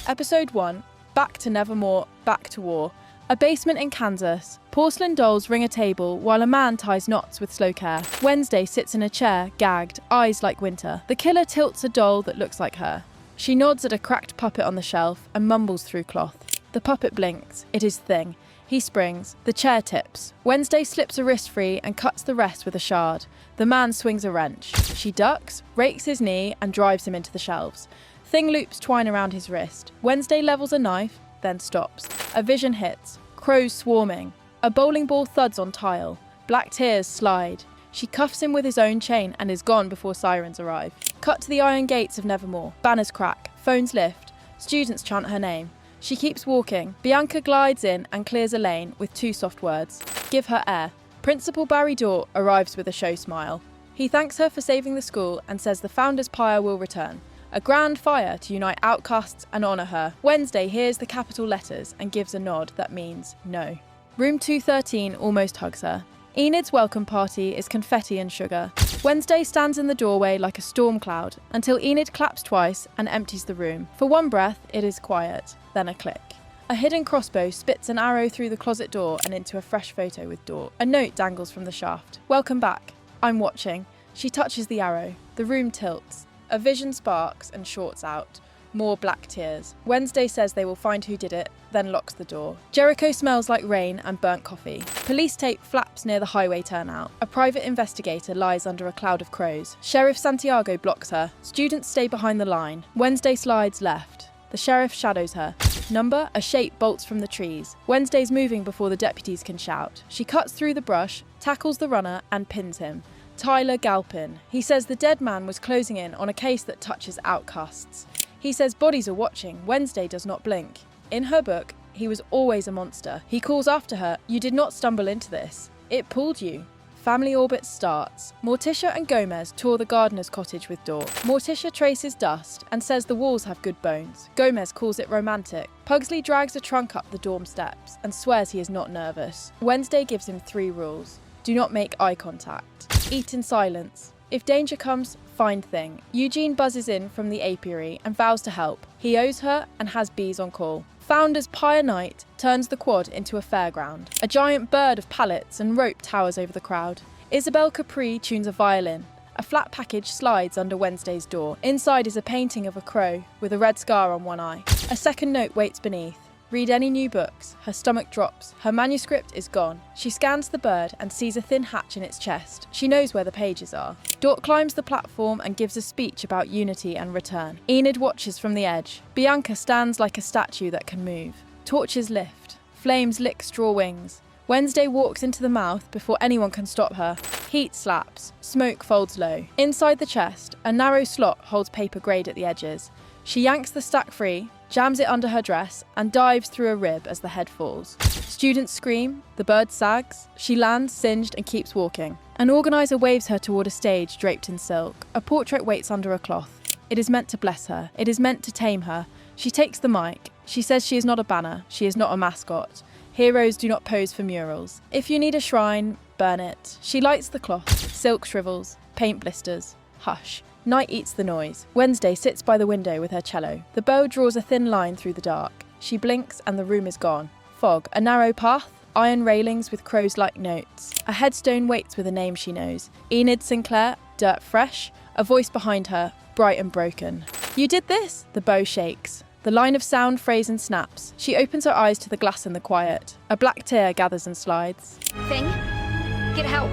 Episode 1. Back to Nevermore, back to war. A basement in Kansas. Porcelain dolls ring a table while a man ties knots with slow care. Wednesday sits in a chair, gagged, eyes like winter. The killer tilts a doll that looks like her. She nods at a cracked puppet on the shelf and mumbles through cloth. The puppet blinks. It is Thing. He springs. The chair tips. Wednesday slips a wrist free and cuts the rest with a shard. The man swings a wrench. She ducks, rakes his knee and drives him into the shelves. Thing loops twine around his wrist. Wednesday levels a knife, then stops. A vision hits. Crows swarming. A bowling ball thuds on tile. Black tears slide. She cuffs him with his own chain and is gone before sirens arrive. Cut to the iron gates of Nevermore. Banners crack. Phones lift. Students chant her name. She keeps walking. Bianca glides in and clears a lane with 2 soft words. Give her air. Principal Barry Dorr arrives with a show smile. He thanks her for saving the school and says the Founders Pyre will return. A grand fire to unite outcasts and honour her. Wednesday hears the capital letters and gives a nod that means no. Room 213 almost hugs her. Enid's welcome party is confetti and sugar. Wednesday stands in the doorway like a storm cloud until Enid claps twice and empties the room. For one breath, it is quiet, then a click. A hidden crossbow spits an arrow through the closet door and into a fresh photo with Dorr. A note dangles from the shaft. Welcome back. I'm watching. She touches the arrow. The room tilts. A vision sparks and shorts out. More black tears. Wednesday says they will find who did it, then locks the door. Jericho smells like rain and burnt coffee. Police tape flaps near the highway turnout. A private investigator lies under a cloud of crows. Sheriff Santiago blocks her. Students stay behind the line. Wednesday slides left. The sheriff shadows her. Number, a shape bolts from the trees. Wednesday's moving before the deputies can shout. She cuts through the brush, tackles the runner, and pins him. Tyler Galpin. He says the dead man was closing in on a case that touches outcasts. He says bodies are watching. Wednesday does not blink. In her book, he was always a monster. He calls after her, "You did not stumble into this. It pulled you." Family orbit starts. Morticia and Gomez tour the gardener's cottage with Dorr. Morticia traces dust and says the walls have good bones. Gomez calls it romantic. Pugsley drags a trunk up the dorm steps and swears he is not nervous. Wednesday gives him 3 rules. Do not make eye contact. Eat in silence. If danger comes, find thing. Eugene buzzes in from the apiary and vows to help. He owes her and has bees on call. Founders Pyre night turns the quad into a fairground. A giant bird of pallets and rope towers over the crowd. Isabel Capri tunes a violin. A flat package slides under Wednesday's door. Inside is a painting of a crow with a red scar on one eye. A second note waits beneath. Read any new books. Her stomach drops. Her manuscript is gone. She scans the bird and sees a thin hatch in its chest. She knows where the pages are. Dort climbs the platform and gives a speech about unity and return. Enid watches from the edge. Bianca stands like a statue that can move. Torches lift. Flames lick straw wings. Wednesday walks into the mouth before anyone can stop her. Heat slaps. Smoke folds low. Inside the chest, a narrow slot holds paper grade at the edges. She yanks the stack free, jams it under her dress, and dives through a rib as the head falls. Students scream, the bird sags, she lands singed and keeps walking. An organiser waves her toward a stage draped in silk. A portrait waits under a cloth. It is meant to bless her. It is meant to tame her. She takes the mic. She says she is not a banner. She is not a mascot. Heroes do not pose for murals. If you need a shrine, burn it. She lights the cloth. Silk shrivels. Paint blisters. Hush. Night eats the noise. Wednesday sits by the window with her cello. The bow draws a thin line through the dark. She blinks and the room is gone. Fog, a narrow path, iron railings with crows-like notes. A headstone waits with a name she knows. Enid Sinclair, dirt fresh. A voice behind her, bright and broken. You did this? The bow shakes. The line of sound frays and snaps. She opens her eyes to the glass in the quiet. A black tear gathers and slides. Thing, get help.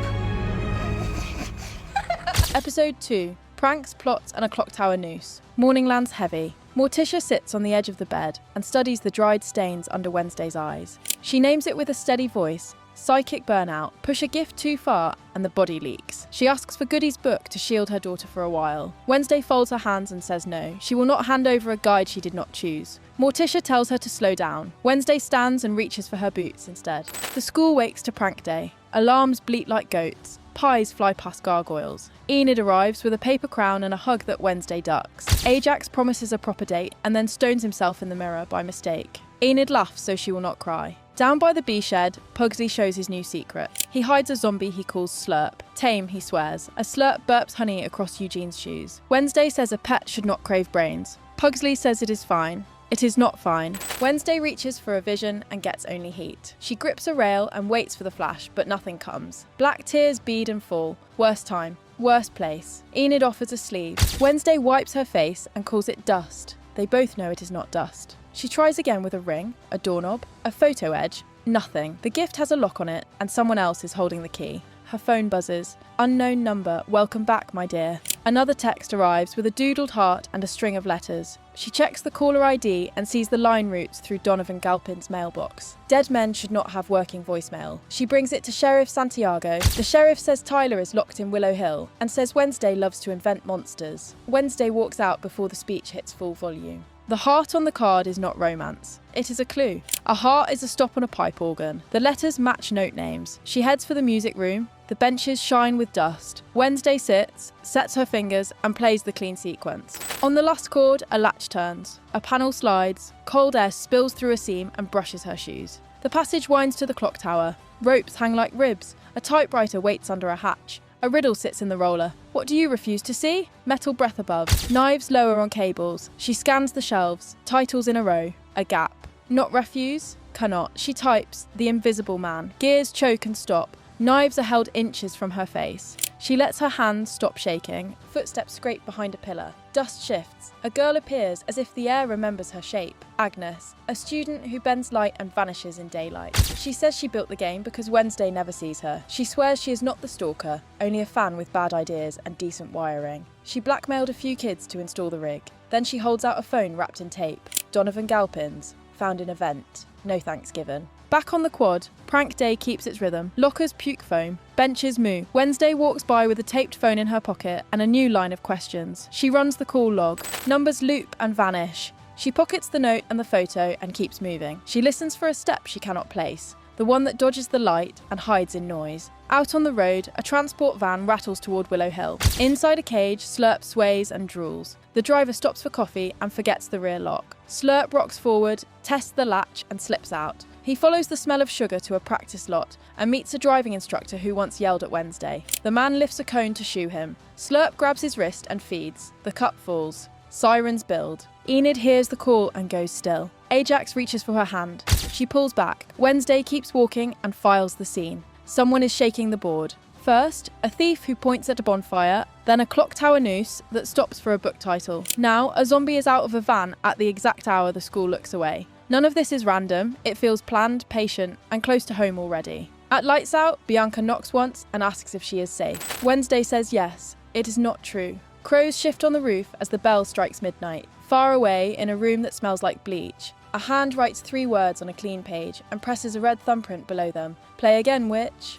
Episode 2. Pranks, plots and a clock tower noose. Morning lands heavy. Morticia sits on the edge of the bed and studies the dried stains under Wednesday's eyes. She names it with a steady voice. Psychic burnout. Push a gift too far and the body leaks. She asks for Goody's book to shield her daughter for a while. Wednesday folds her hands and says no. She will not hand over a guide she did not choose. Morticia tells her to slow down. Wednesday stands and reaches for her boots instead. The school wakes to prank day. Alarms bleat like goats. Pies fly past gargoyles. Enid arrives with a paper crown and a hug that Wednesday ducks. Ajax promises a proper date and then stones himself in the mirror by mistake. Enid laughs so she will not cry. Down by the bee shed, Pugsley shows his new secret. He hides a zombie he calls Slurp. Tame, he swears. A slurp burps honey across Eugene's shoes. Wednesday says a pet should not crave brains. Pugsley says it is fine. It is not fine. Wednesday reaches for a vision and gets only heat. She grips a rail and waits for the flash, but nothing comes. Black tears bead and fall. Worst time. Worst place. Enid offers a sleeve. Wednesday wipes her face and calls it dust. They both know it is not dust. She tries again with a ring, a doorknob, a photo edge. Nothing. The gift has a lock on it and someone else is holding the key. Her phone buzzes. Unknown number, welcome back, my dear. Another text arrives with a doodled heart and a string of letters. She checks the caller ID and sees the line routes through Donovan Galpin's mailbox. Dead men should not have working voicemail. She brings it to Sheriff Santiago. The sheriff says Tyler is locked in Willow Hill and says Wednesday loves to invent monsters. Wednesday walks out before the speech hits full volume. The heart on the card is not romance. It is a clue. A heart is a stop on a pipe organ. The letters match note names. She heads for the music room. The benches shine with dust. Wednesday sits, sets her fingers, and plays the clean sequence. On the last chord, a latch turns. A panel slides. Cold air spills through a seam and brushes her shoes. The passage winds to the clock tower. Ropes hang like ribs. A typewriter waits under a hatch. A riddle sits in the roller. What do you refuse to see? Metal breath above. Knives lower on cables. She scans the shelves. Titles in a row. A gap. Not refuse? Cannot. She types. The Invisible Man. Gears choke and stop. Knives are held inches from her face. She lets her hands stop shaking. Footsteps scrape behind a pillar. Dust shifts. A girl appears as if the air remembers her shape. Agnes, a student who bends light and vanishes in daylight. She says she built the game because Wednesday never sees her. She swears she is not the stalker, only a fan with bad ideas and decent wiring. She blackmailed a few kids to install the rig. Then she holds out a phone wrapped in tape. Donovan Galpin's. Found in a vent. No thanks given. Back on the quad, prank day keeps its rhythm. Lockers puke foam. Benches moo. Wednesday walks by with a taped phone in her pocket and a new line of questions. She runs the call log. Numbers loop and vanish. She pockets the note and the photo and keeps moving. She listens for a step she cannot place. The one that dodges the light and hides in noise. Out on the road, a transport van rattles toward Willow Hill. Inside a cage, Slurp sways and drools. The driver stops for coffee and forgets the rear lock. Slurp rocks forward, tests the latch and slips out. He follows the smell of sugar to a practice lot and meets a driving instructor who once yelled at Wednesday. The man lifts a cone to shoo him. Slurp grabs his wrist and feeds. The cup falls. Sirens build. Enid hears the call and goes still. Ajax reaches for her hand. She pulls back. Wednesday keeps walking and files the scene. Someone is shaking the board. First, a thief who points at a bonfire, then a clock tower noose that stops for a book title. Now, a zombie is out of a van at the exact hour the school looks away. None of this is random. It feels planned, patient, and close to home already. At lights out, Bianca knocks once and asks if she is safe. Wednesday says yes. It is not true. Crows shift on the roof as the bell strikes midnight. Far away, in a room that smells like bleach, a hand writes 3 words on a clean page and presses a red thumbprint below them. Play again, witch.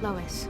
Lois.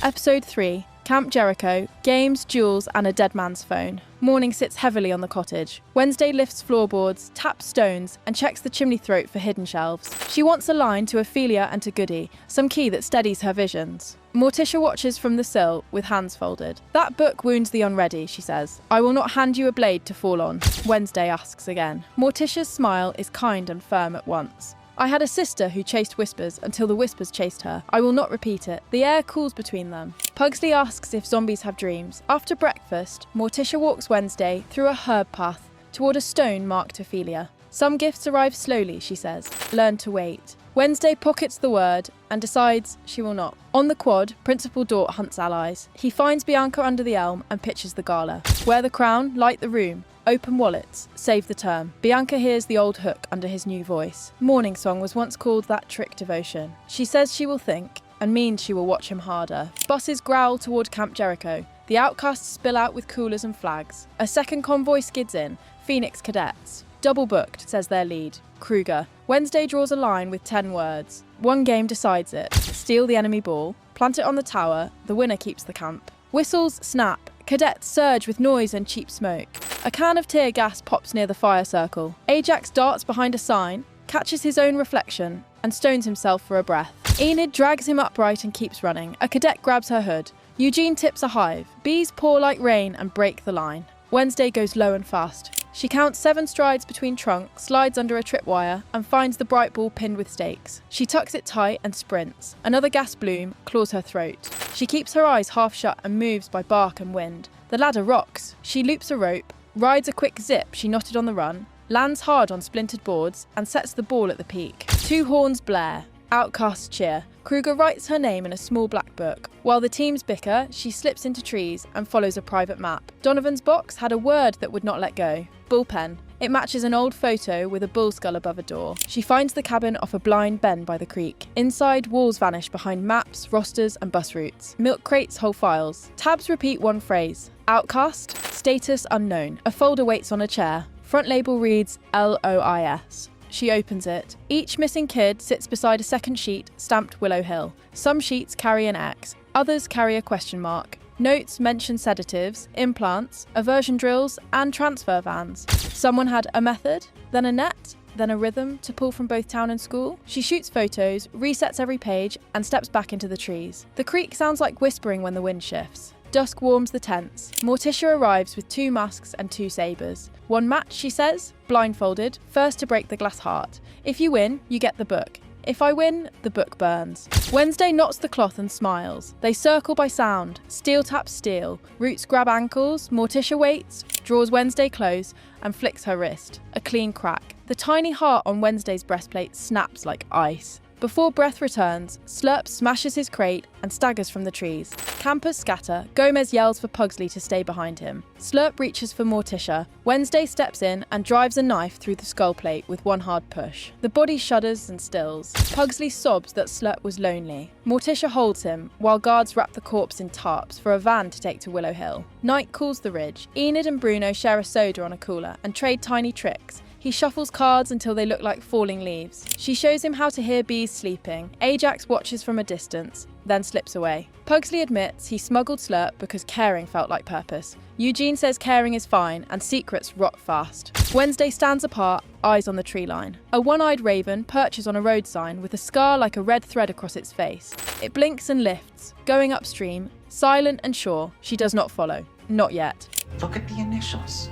Episode 3. Camp Jericho, games, jewels, and a dead man's phone. Morning sits heavily on the cottage. Wednesday lifts floorboards, taps stones, and checks the chimney throat for hidden shelves. She wants a line to Ophelia and to Goody, some key that steadies her visions. Morticia watches from the sill, with hands folded. That book wounds the unready, she says. I will not hand you a blade to fall on. Wednesday asks again. Morticia's smile is kind and firm at once. I had a sister who chased whispers until the whispers chased her. I will not repeat it. The air cools between them. Pugsley asks if zombies have dreams. After breakfast, Morticia walks Wednesday through a herb path toward a stone marked Ophelia. Some gifts arrive slowly, she says. Learn to wait. Wednesday pockets the word and decides she will not. On the quad, Principal Dort hunts allies. He finds Bianca under the elm and pitches the gala. Wear the crown, light the room. Open wallets, save the term. Bianca hears the old hook under his new voice. Morning Song was once called that trick devotion. She says she will think, and means she will watch him harder. Buses growl toward Camp Jericho. The outcasts spill out with coolers and flags. A second convoy skids in, Phoenix cadets. Double booked, says their lead, Kruger. Wednesday draws a line with 10 words. One game decides it. Steal the enemy ball, plant it on the tower, the winner keeps the camp. Whistles snap. Cadets surge with noise and cheap smoke. A can of tear gas pops near the fire circle. Ajax darts behind a sign, catches his own reflection, and stones himself for a breath. Enid drags him upright and keeps running. A cadet grabs her hood. Eugene tips a hive. Bees pour like rain and break the line. Wednesday goes low and fast. She counts 7 strides between trunks, slides under a tripwire, and finds the bright ball pinned with stakes. She tucks it tight and sprints. Another gas bloom claws her throat. She keeps her eyes half shut and moves by bark and wind. The ladder rocks. She loops a rope, rides a quick zip she knotted on the run, lands hard on splintered boards, and sets the ball at the peak. 2 horns blare. Outcasts cheer. Kruger writes her name in a small black book. While the teams bicker, she slips into trees and follows a private map. Donovan's box had a word that would not let go. Bullpen. It matches an old photo with a bull skull above a door. She finds the cabin off a blind bend by the creek. Inside, walls vanish behind maps, rosters and bus routes. Milk crates hold files. Tabs repeat one phrase. Outcast, status unknown. A folder waits on a chair. Front label reads LOIS. She opens it. Each missing kid sits beside a second sheet stamped Willow Hill. Some sheets carry an X, others carry a question mark. Notes mention sedatives, implants, aversion drills, and transfer vans. Someone had a method, then a net, then a rhythm to pull from both town and school. She shoots photos, resets every page, and steps back into the trees. The creek sounds like whispering when the wind shifts. Dusk warms the tents. Morticia arrives with 2 masks and 2 sabres. One match, she says, blindfolded, first to break the glass heart. If you win, you get the book. If I win, the book burns. Wednesday knots the cloth and smiles. They circle by sound. Steel taps steel. Roots grab ankles. Morticia waits, draws Wednesday close, and flicks her wrist. A clean crack. The tiny heart on Wednesday's breastplate snaps like ice. Before breath returns, Slurp smashes his crate and staggers from the trees. Campers scatter. Gomez yells for Pugsley to stay behind him. Slurp reaches for Morticia. Wednesday steps in and drives a knife through the skull plate with one hard push. The body shudders and stills. Pugsley sobs that Slurp was lonely. Morticia holds him, while guards wrap the corpse in tarps for a van to take to Willow Hill. Night cools the ridge. Enid and Bruno share a soda on a cooler and trade tiny tricks. He shuffles cards until they look like falling leaves. She shows him how to hear bees sleeping. Ajax watches from a distance, then slips away. Pugsley admits he smuggled Slurp because caring felt like purpose. Eugene says caring is fine and secrets rot fast. Wednesday stands apart, eyes on the tree line. A one-eyed raven perches on a road sign with a scar like a red thread across its face. It blinks and lifts, going upstream, silent and sure. She does not follow. Not yet. Look at the initials.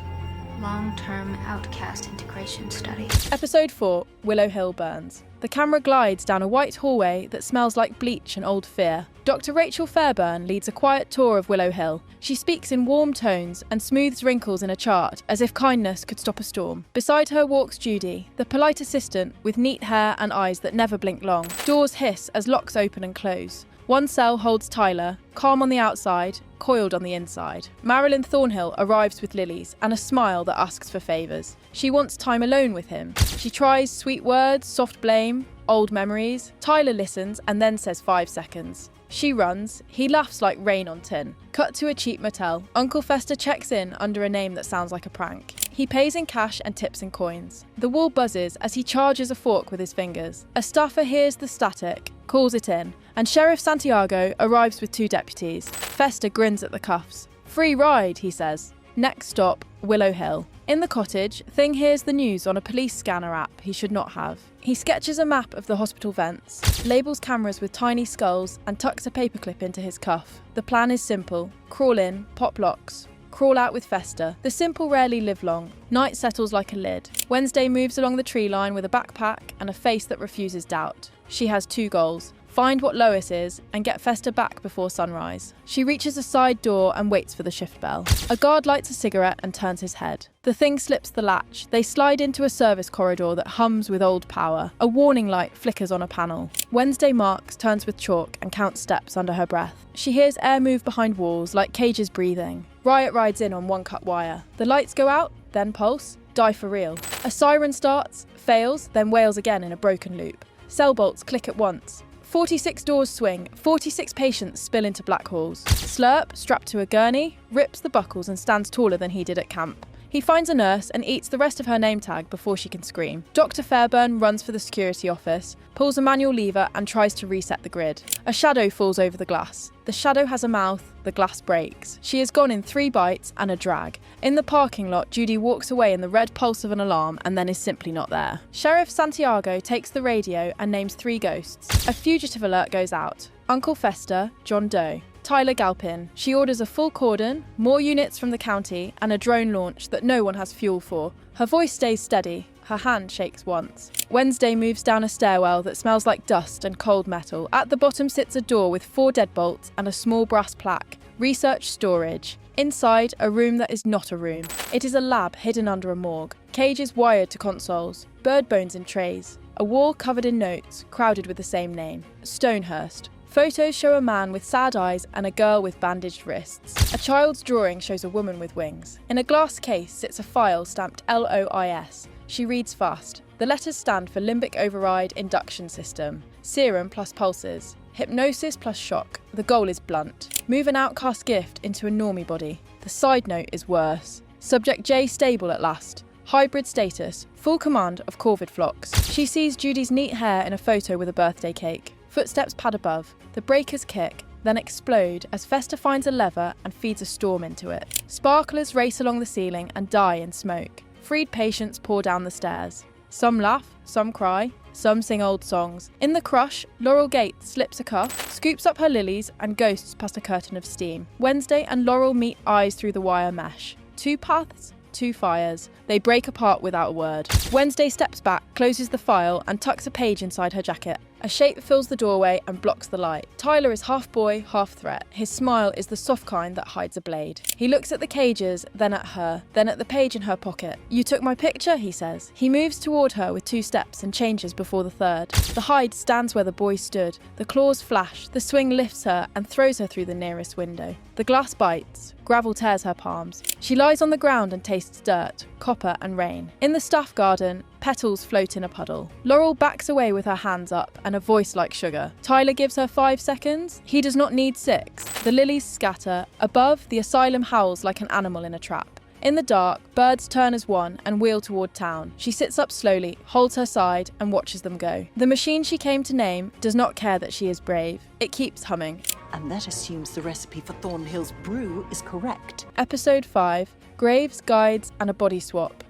Long-term outcast integration study. Episode 4, Willow Hill burns. The camera glides down a white hallway that smells like bleach and old fear. Dr. Rachel Fairburn leads a quiet tour of Willow Hill. She speaks in warm tones and smooths wrinkles in a chart, as if kindness could stop a storm. Beside her walks Judy, the polite assistant with neat hair and eyes that never blink long. Doors hiss as locks open and close. One cell holds Tyler, calm on the outside, coiled on the inside. Marilyn Thornhill arrives with lilies and a smile that asks for favours. She wants time alone with him. She tries sweet words, soft blame, old memories. Tyler listens and then says 5 seconds. She runs. He laughs like rain on tin. Cut to a cheap motel. Uncle Fester checks in under a name that sounds like a prank. He pays in cash and tips in coins. The wall buzzes as he charges a fork with his fingers. A staffer hears the static, calls it in, and Sheriff Santiago arrives with 2 deputies. Fester grins at the cuffs. Free ride, he says. Next stop, Willow Hill. In the cottage, Thing hears the news on a police scanner app he should not have. He sketches a map of the hospital vents, labels cameras with tiny skulls, and tucks a paperclip into his cuff. The plan is simple. Crawl in, pop locks. Crawl out with Fester. The simple rarely live long. Night settles like a lid. Wednesday moves along the tree line with a backpack and a face that refuses doubt. She has 2 goals. Find what Lois is and get Fester back before sunrise. She reaches a side door and waits for the shift bell. A guard lights a cigarette and turns his head. The Thing slips the latch. They slide into a service corridor that hums with old power. A warning light flickers on a panel. Wednesday marks, turns with chalk and counts steps under her breath. She hears air move behind walls like cages breathing. Riot rides in on one cut wire. The lights go out, then pulse, die for real. A siren starts, fails, then wails again in a broken loop. Cell bolts click at once. 46 doors swing, 46 patients spill into black halls. Slurp, strapped to a gurney, rips the buckles and stands taller than he did at camp. He finds a nurse and eats the rest of her name tag before she can scream. Dr. Fairburn runs for the security office, pulls a manual lever and tries to reset the grid. A shadow falls over the glass. The shadow has a mouth, the glass breaks. She is gone in 3 bites and a drag. In the parking lot, Judy walks away in the red pulse of an alarm and then is simply not there. Sheriff Santiago takes the radio and names 3 ghosts. A fugitive alert goes out. Uncle Fester, John Doe. Tyler Galpin. She orders a full cordon, more units from the county, and a drone launch that no one has fuel for. Her voice stays steady. Her hand shakes once. Wednesday moves down a stairwell that smells like dust and cold metal. At the bottom sits a door with 4 deadbolts and a small brass plaque. Research storage. Inside, a room that is not a room. It is a lab hidden under a morgue. Cages wired to consoles. Bird bones in trays. A wall covered in notes, crowded with the same name. Stonehurst. Photos show a man with sad eyes and a girl with bandaged wrists. A child's drawing shows a woman with wings. In a glass case sits a file stamped LOIS. She reads fast. The letters stand for limbic override induction system, serum plus pulses, hypnosis plus shock. The goal is blunt. Move an outcast gift into a normie body. The side note is worse. Subject J stable at last. Hybrid status, full command of corvid flocks. She sees Judy's neat hair in a photo with a birthday cake. Footsteps pad above. The breakers kick, then explode as Festa finds a lever and feeds a storm into it. Sparklers race along the ceiling and die in smoke. Freed patients pour down the stairs. Some laugh, some cry, some sing old songs. In the crush, Laurel Gates slips a cuff, scoops up her lilies and ghosts past a curtain of steam. Wednesday and Laurel meet eyes through the wire mesh. Two paths, two fires. They break apart without a word. Wednesday steps back, closes the file and tucks a page inside her jacket. A shape fills the doorway and blocks the light. Tyler is half boy, half threat. His smile is the soft kind that hides a blade. He looks at the cages, then at her, then at the page in her pocket. "You took my picture," he says. He moves toward her with 2 steps and changes before the 3rd. The Hyde stands where the boy stood. The claws flash, the swing lifts her and throws her through the nearest window. The glass bites. Gravel tears her palms. She lies on the ground and tastes dirt, copper and rain. In the staff garden, petals float in a puddle. Laurel backs away with her hands up and a voice like sugar. Tyler gives her 5 seconds. He does not need 6. The lilies scatter. Above, the asylum howls like an animal in a trap. In the dark, birds turn as one and wheel toward town. She sits up slowly, holds her side, and watches them go. The machine she came to name does not care that she is brave. It keeps humming. And that assumes the recipe for Thornhill's brew is correct. Episode 5. Graves, Guides, and a Body Swap.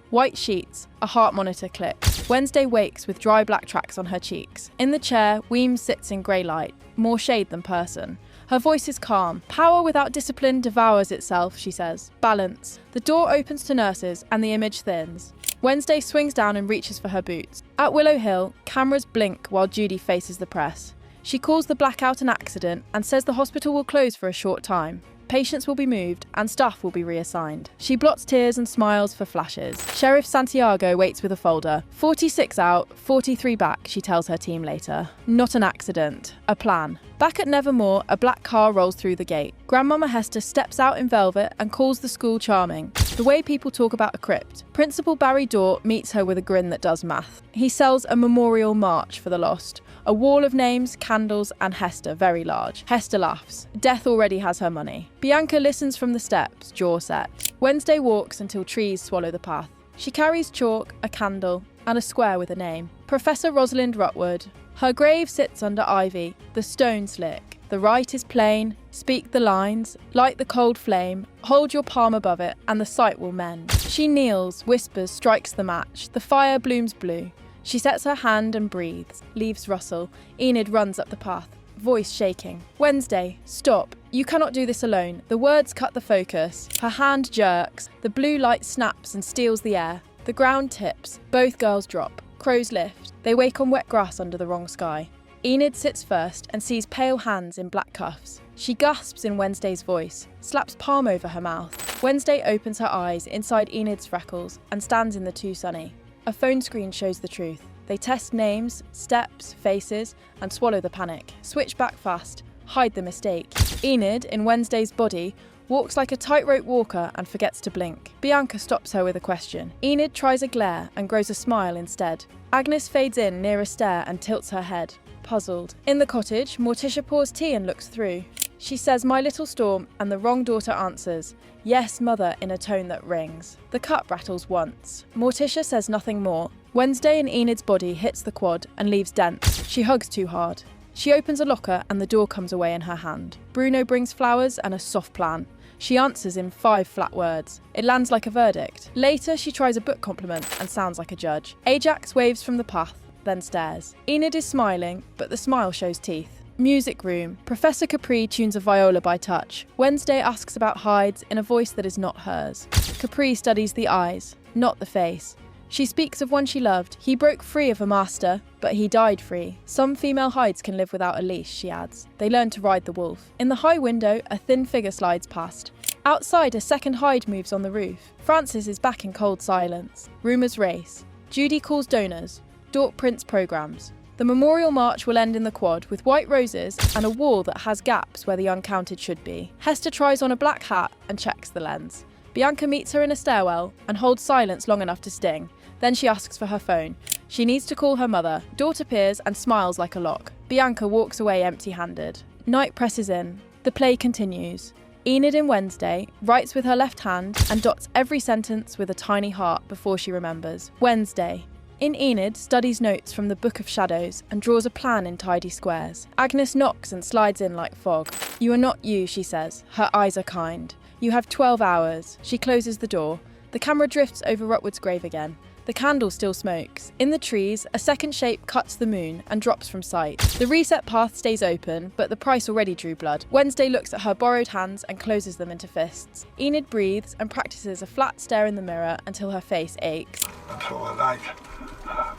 White sheets, a heart monitor clicks. Wednesday wakes with dry black tracks on her cheeks. In the chair, Weems sits in grey light, more shade than person. Her voice is calm. "Power without discipline devours itself," she says. "Balance." The door opens to nurses and the image thins. Wednesday swings down and reaches for her boots. At Willow Hill, cameras blink while Judy faces the press. She calls the blackout an accident and says the hospital will close for a short time. Patients will be moved and staff will be reassigned. She blots tears and smiles for flashes. Sheriff Santiago waits with a folder. 46 out, 43 back, she tells her team later. Not an accident, a plan. Back at Nevermore, a black car rolls through the gate. Grandmama Hester steps out in velvet and calls the school charming. The way people talk about a crypt. Principal Barry Dorr meets her with a grin that does math. He sells a memorial march for the lost. A wall of names, candles, and Hester very large. Hester laughs. Death already has her money. Bianca listens from the steps, jaw set. Wednesday walks until trees swallow the path. She carries chalk, a candle, and a square with a name. Professor Rosalind Rutwood. Her grave sits under ivy, the stone slick. The rite is plain, speak the lines, light the cold flame, hold your palm above it, and the sight will mend. She kneels, whispers, strikes the match. The fire blooms blue. She sets her hand and breathes. Leaves rustle. Enid runs up the path, voice shaking. "Wednesday, stop. You cannot do this alone." The words cut the focus. Her hand jerks. The blue light snaps and steals the air. The ground tips. Both girls drop. Crows lift. They wake on wet grass under the wrong sky. Enid sits first and sees pale hands in black cuffs. She gasps in Wednesday's voice, slaps palm over her mouth. Wednesday opens her eyes inside Enid's freckles and stands in the too sunny. A phone screen shows the truth. They test names, steps, faces, and swallow the panic. Switch back fast, hide the mistake. Enid, in Wednesday's body, walks like a tightrope walker and forgets to blink. Bianca stops her with a question. Enid tries a glare and grows a smile instead. Agnes fades in near a stair and tilts her head, puzzled. In the cottage, Morticia pours tea and looks through. She says, "My little storm," and the wrong daughter answers, "Yes, mother," in a tone that rings. The cup rattles once. Morticia says nothing more. Wednesday in Enid's body hits the quad and leaves dents. She hugs too hard. She opens a locker and the door comes away in her hand. Bruno brings flowers and a soft plan. She answers in 5 flat words. It lands like a verdict. Later, she tries a book compliment and sounds like a judge. Ajax waves from the path, then stares. Enid is smiling, but the smile shows teeth. Music room. Professor Capri tunes a viola by touch. Wednesday asks about Hyde's in a voice that is not hers. Capri studies the eyes, not the face. She speaks of one she loved. He broke free of a master, but he died free. Some female Hydes can live without a leash, she adds. They learn to ride the wolf. In the high window, a thin figure slides past. Outside, a second Hyde moves on the roof. Francis is back in cold silence. Rumours race. Judy calls donors. Dork prints programmes. The memorial march will end in the quad with white roses and a wall that has gaps where the uncounted should be. Hester tries on a black hat and checks the lens. Bianca meets her in a stairwell and holds silence long enough to sting. Then she asks for her phone. She needs to call her mother. Daughter appears and smiles like a lock. Bianca walks away empty-handed. Night presses in. The play continues. Enid in Wednesday writes with her left hand and dots every sentence with a tiny heart before she remembers. Wednesday. In Enid studies notes from the Book of Shadows and draws a plan in tidy squares. Agnes knocks and slides in like fog. You are not you, she says. Her eyes are kind. You have 12 hours. She closes the door. The camera drifts over Rutwood's grave again. The candle still smokes. In the trees, a second shape cuts the moon and drops from sight. The reset path stays open, but the price already drew blood. Wednesday looks at her borrowed hands and closes them into fists. Enid breathes and practices a flat stare in the mirror until her face aches. Until the night,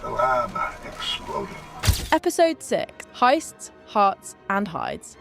the lab exploded. Episode 6. Heists, Hearts and Hydes.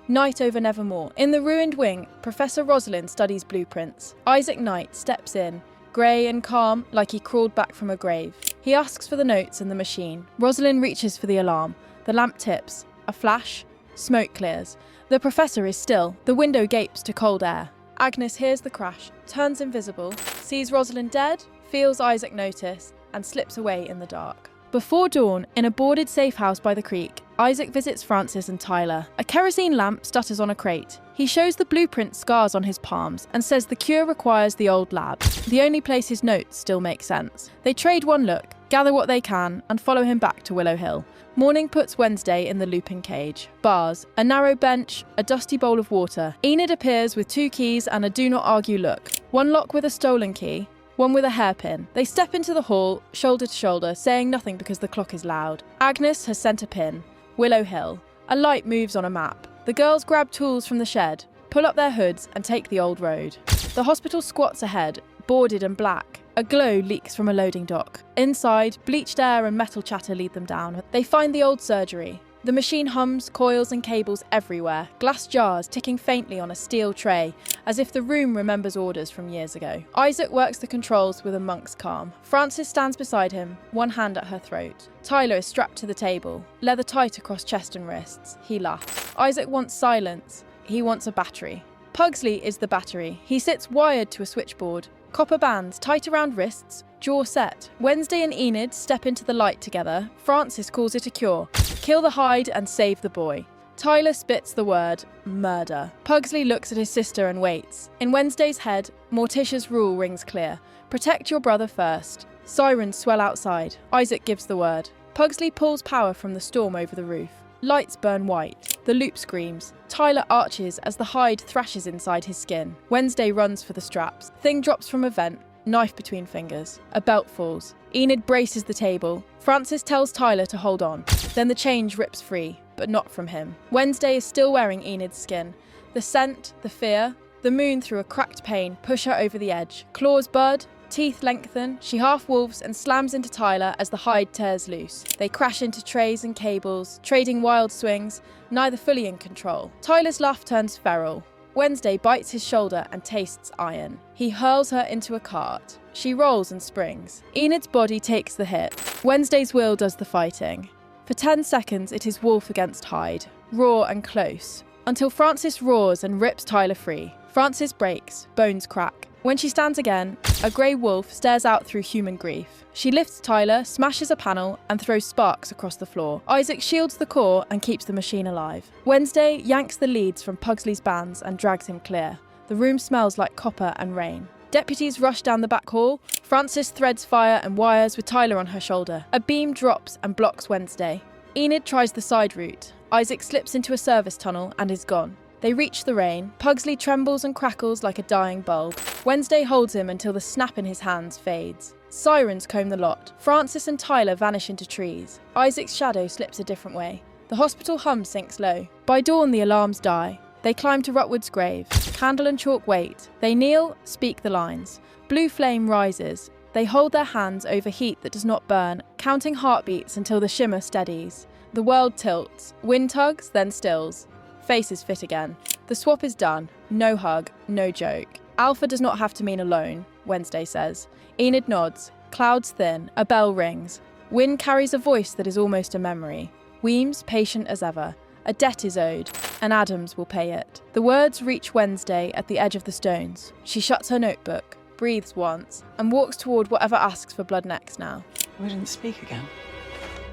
Night over Nevermore. In the ruined wing, Professor Rosalind studies blueprints. Isaac Knight steps in, grey and calm, like he crawled back from a grave. He asks for the notes and the machine. Rosalind reaches for the alarm. The lamp tips. A flash. Smoke clears. The professor is still. The window gapes to cold air. Agnes hears the crash, turns invisible, sees Rosalind dead, feels Isaac notice, and slips away in the dark. Before dawn, in a boarded safe house by the creek, Isaac visits Francis and Tyler. A kerosene lamp stutters on a crate. He shows the blueprint scars on his palms and says the cure requires the old lab, the only place his notes still make sense. They trade one look, gather what they can, and follow him back to Willow Hill. Morning puts Wednesday in the looping cage. Bars, a narrow bench, a dusty bowl of water. Enid appears with 2 keys and a do not argue look. One lock with a stolen key, one with a hairpin. They step into the hall, shoulder to shoulder, saying nothing because the clock is loud. Agnes has sent a pin. Willow Hill. A light moves on a map. The girls grab tools from the shed, pull up their hoods and take the old road. The hospital squats ahead, boarded and black. A glow leaks from a loading dock. Inside, bleached air and metal chatter lead them down. They find the old surgery. The machine hums, coils and cables everywhere, glass jars ticking faintly on a steel tray, as if the room remembers orders from years ago. Isaac works the controls with a monk's calm. Francis stands beside him, one hand at her throat. Tyler is strapped to the table, leather tight across chest and wrists. He laughs. Isaac wants silence. He wants a battery. Pugsley is the battery. He sits wired to a switchboard. Copper bands tight around wrists, jaw set. Wednesday and Enid step into the light together. Francis calls it a cure. Kill the Hyde and save the boy. Tyler spits the word, murder. Pugsley looks at his sister and waits. In Wednesday's head, Morticia's rule rings clear. Protect your brother first. Sirens swell outside. Isaac gives the word. Pugsley pulls power from the storm over the roof. Lights burn white. The loop screams. Tyler arches as the Hyde thrashes inside his skin. Wednesday runs for the straps. Thing drops from a vent. Knife between fingers. A belt falls. Enid braces the table. Francis tells Tyler to hold on. Then the change rips free, but not from him. Wednesday is still wearing Enid's skin. The scent, the fear, the moon through a cracked pane push her over the edge. Claws bud, teeth lengthen. She half wolves and slams into Tyler as the Hyde tears loose. They crash into trays and cables, trading wild swings, neither fully in control. Tyler's laugh turns feral. Wednesday bites his shoulder and tastes iron. He hurls her into a cart. She rolls and springs. Enid's body takes the hit. Wednesday's will does the fighting. For 10 seconds it is wolf against Hyde, raw and close, until Francis roars and rips Tyler free. Francis breaks, bones crack. When she stands again, a grey wolf stares out through human grief. She lifts Tyler, smashes a panel, and throws sparks across the floor. Isaac shields the core and keeps the machine alive. Wednesday yanks the leads from Pugsley's bands and drags him clear. The room smells like copper and rain. Deputies rush down the back hall. Francis threads fire and wires with Tyler on her shoulder. A beam drops and blocks Wednesday. Enid tries the side route. Isaac slips into a service tunnel and is gone. They reach the rain. Pugsley trembles and crackles like a dying bulb. Wednesday holds him until the snap in his hands fades. Sirens comb the lot. Francis and Tyler vanish into trees. Isaac's shadow slips a different way. The hospital hum sinks low. By dawn the alarms die. They climb to Rutwood's grave. Candle and chalk wait. They kneel, speak the lines. Blue flame rises. They hold their hands over heat that does not burn, counting heartbeats until the shimmer steadies. The world tilts. Wind tugs, then stills. Faces fit again. The swap is done. No hug, no joke. Alpha does not have to mean alone, Wednesday says. Enid nods. Clouds thin. A bell rings. Wynne carries a voice that is almost a memory. Weems patient as ever. A debt is owed, and Addams will pay it. The words reach Wednesday at the edge of the stones. She shuts her notebook, breathes once, and walks toward whatever asks for blood next now. We didn't speak again.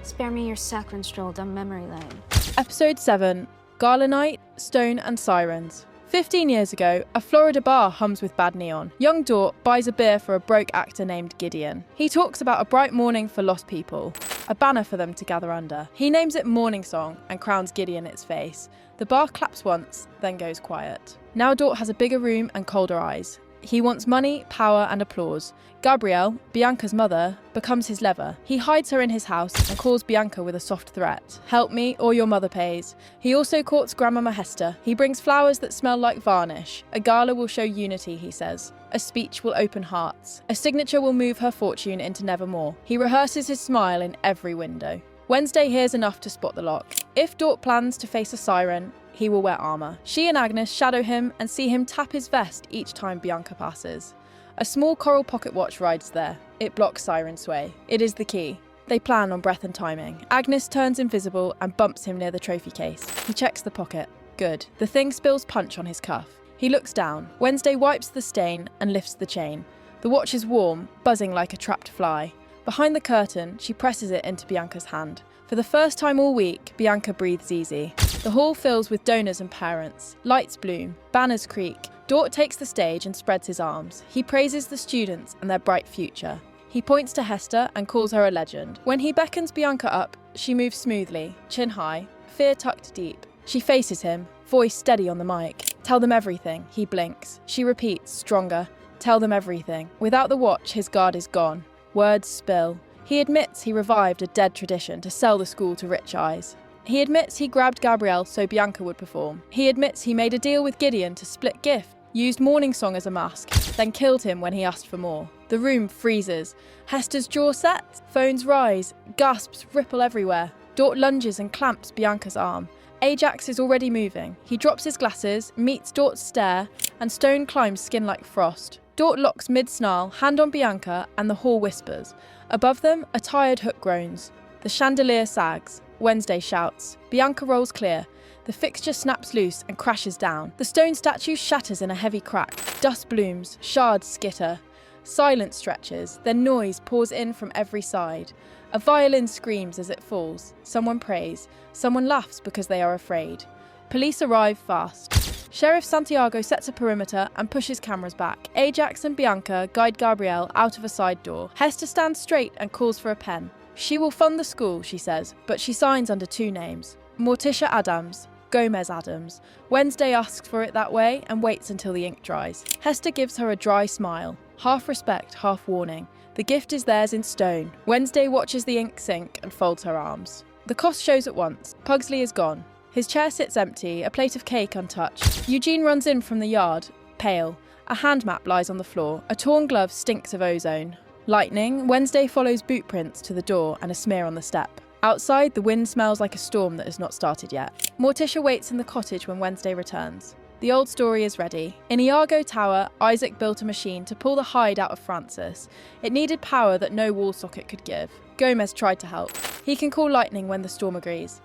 Spare me your saccharine stroll down memory lane. Episode 7, Gala Night, Stone and Sirens. 15 years ago, a Florida bar hums with bad neon. Young Dort buys a beer for a broke actor named Gideon. He talks about a bright morning for lost people, a banner for them to gather under. He names it Morning Song and crowns Gideon its face. The bar claps once, then goes quiet. Now Dort has a bigger room and colder eyes. He wants money, power and applause. Gabrielle, Bianca's mother, becomes his lever. He hides her in his house and calls Bianca with a soft threat. Help me or your mother pays. He also courts Grandmama Hester. He brings flowers that smell like varnish. A gala will show unity, he says. A speech will open hearts. A signature will move her fortune into Nevermore. He rehearses his smile in every window. Wednesday hears enough to spot the lock. If Dort plans to face a siren, he will wear armour. She and Agnes shadow him and see him tap his vest each time Bianca passes. A small coral pocket watch rides there. It blocks siren sway. It is the key. They plan on breath and timing. Agnes turns invisible and bumps him near the trophy case. He checks the pocket. Good. The thing spills punch on his cuff. He looks down. Wednesday wipes the stain and lifts the chain. The watch is warm, buzzing like a trapped fly. Behind the curtain, she presses it into Bianca's hand. For the first time all week, Bianca breathes easy. The hall fills with donors and parents. Lights bloom. Banners creak. Dort takes the stage and spreads his arms. He praises the students and their bright future. He points to Hester and calls her a legend. When he beckons Bianca up, she moves smoothly, chin high, fear tucked deep. She faces him, voice steady on the mic. Tell them everything. He blinks. She repeats, stronger. Tell them everything. Without the watch, his guard is gone. Words spill. He admits he revived a dead tradition to sell the school to rich eyes. He admits he grabbed Gabrielle so Bianca would perform. He admits he made a deal with Gideon to split gift, used Morning Song as a mask, then killed him when he asked for more. The room freezes. Hester's jaw sets. Phones rise. Gasps ripple everywhere. Dort lunges and clamps Bianca's arm. Ajax is already moving. He drops his glasses, meets Dort's stare, and Stone climbs skin like frost. Dort locks mid-snarl, hand on Bianca, and the hall whispers. Above them, a tired hook groans. The chandelier sags. Wednesday shouts. Bianca rolls clear. The fixture snaps loose and crashes down. The stone statue shatters in a heavy crack. Dust blooms. Shards skitter. Silence stretches. Then noise pours in from every side. A violin screams as it falls. Someone prays. Someone laughs because they are afraid. Police arrive fast. Sheriff Santiago sets a perimeter and pushes cameras back. Ajax and Bianca guide Gabrielle out of a side door. Hester stands straight and calls for a pen. She will fund the school, she says, but she signs under two names. Morticia Addams, Gomez Addams. Wednesday asks for it that way and waits until the ink dries. Hester gives her a dry smile. Half respect, half warning. The gift is theirs in stone. Wednesday watches the ink sink and folds her arms. The cost shows at once. Pugsley is gone. His chair sits empty, a plate of cake untouched. Eugene runs in from the yard, pale. A hand map lies on the floor. A torn glove stinks of ozone. Lightning, Wednesday follows boot prints to the door and a smear on the step. Outside, the wind smells like a storm that has not started yet. Morticia waits in the cottage when Wednesday returns. The old story is ready. In Iago Tower, Isaac built a machine to pull the Hyde out of Francis. It needed power that no wall socket could give. Gomez tried to help. He can call lightning when the storm agrees.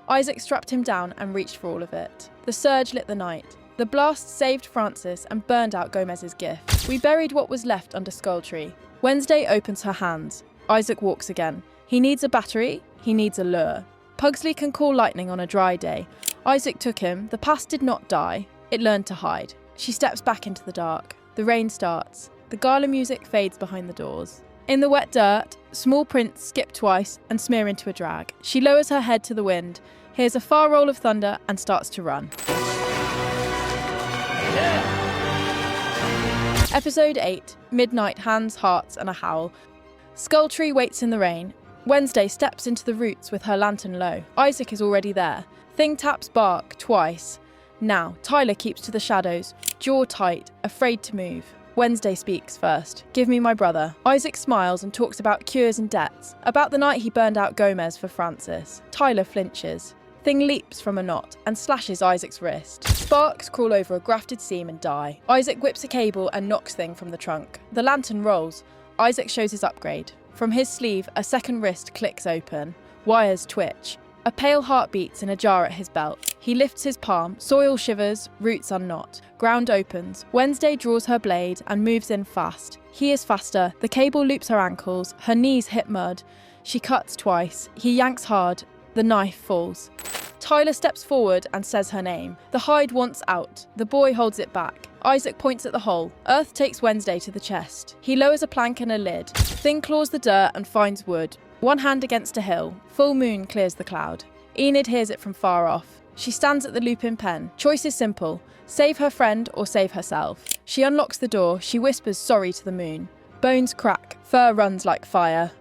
Isaac strapped him down and reached for all of it. The surge lit the night. The blast saved Francis and burned out Gomez's gift. We buried what was left under Skulltree. Wednesday opens her hands. Isaac walks again. He needs a battery. He needs a lure. Pugsley can call lightning on a dry day. Isaac took him. The past did not die. It learned to hide. She steps back into the dark. The rain starts. The gala music fades behind the doors. In the wet dirt, small prints skip twice and smear into a drag. She lowers her head to the wind, hears a far roll of thunder and starts to run. Episode 8, Midnight Hands, Hearts and a Howl. Skulltree waits in the rain. Wednesday steps into the roots with her lantern low. Isaac is already there. Thing taps bark twice. Now, Tyler keeps to the shadows, jaw tight, afraid to move. Wednesday speaks first. Give me my brother. Isaac smiles and talks about cures and debts, about the night he burned out Gomez for Francis. Tyler flinches. Thing leaps from a knot and slashes Isaac's wrist. Sparks crawl over a grafted seam and die. Isaac whips a cable and knocks Thing from the trunk. The lantern rolls. Isaac shows his upgrade. From his sleeve, a second wrist clicks open. Wires twitch. A pale heart beats in a jar at his belt. He lifts his palm, soil shivers, roots unknot. Ground opens. Wednesday draws her blade and moves in fast. He is faster. The cable loops her ankles. Her knees hit mud. She cuts twice. He yanks hard. The knife falls. Tyler steps forward and says her name. The hide wants out. The boy holds it back. Isaac points at the hole. Earth takes Wednesday to the chest. He lowers a plank and a lid. Thing claws the dirt and finds wood. One hand against a hill. Full moon clears the cloud. Enid hears it from far off. She stands at the loop-in pen. Choice is simple. Save her friend or save herself. She unlocks the door. She whispers sorry to the moon. Bones crack. Fur runs like fire.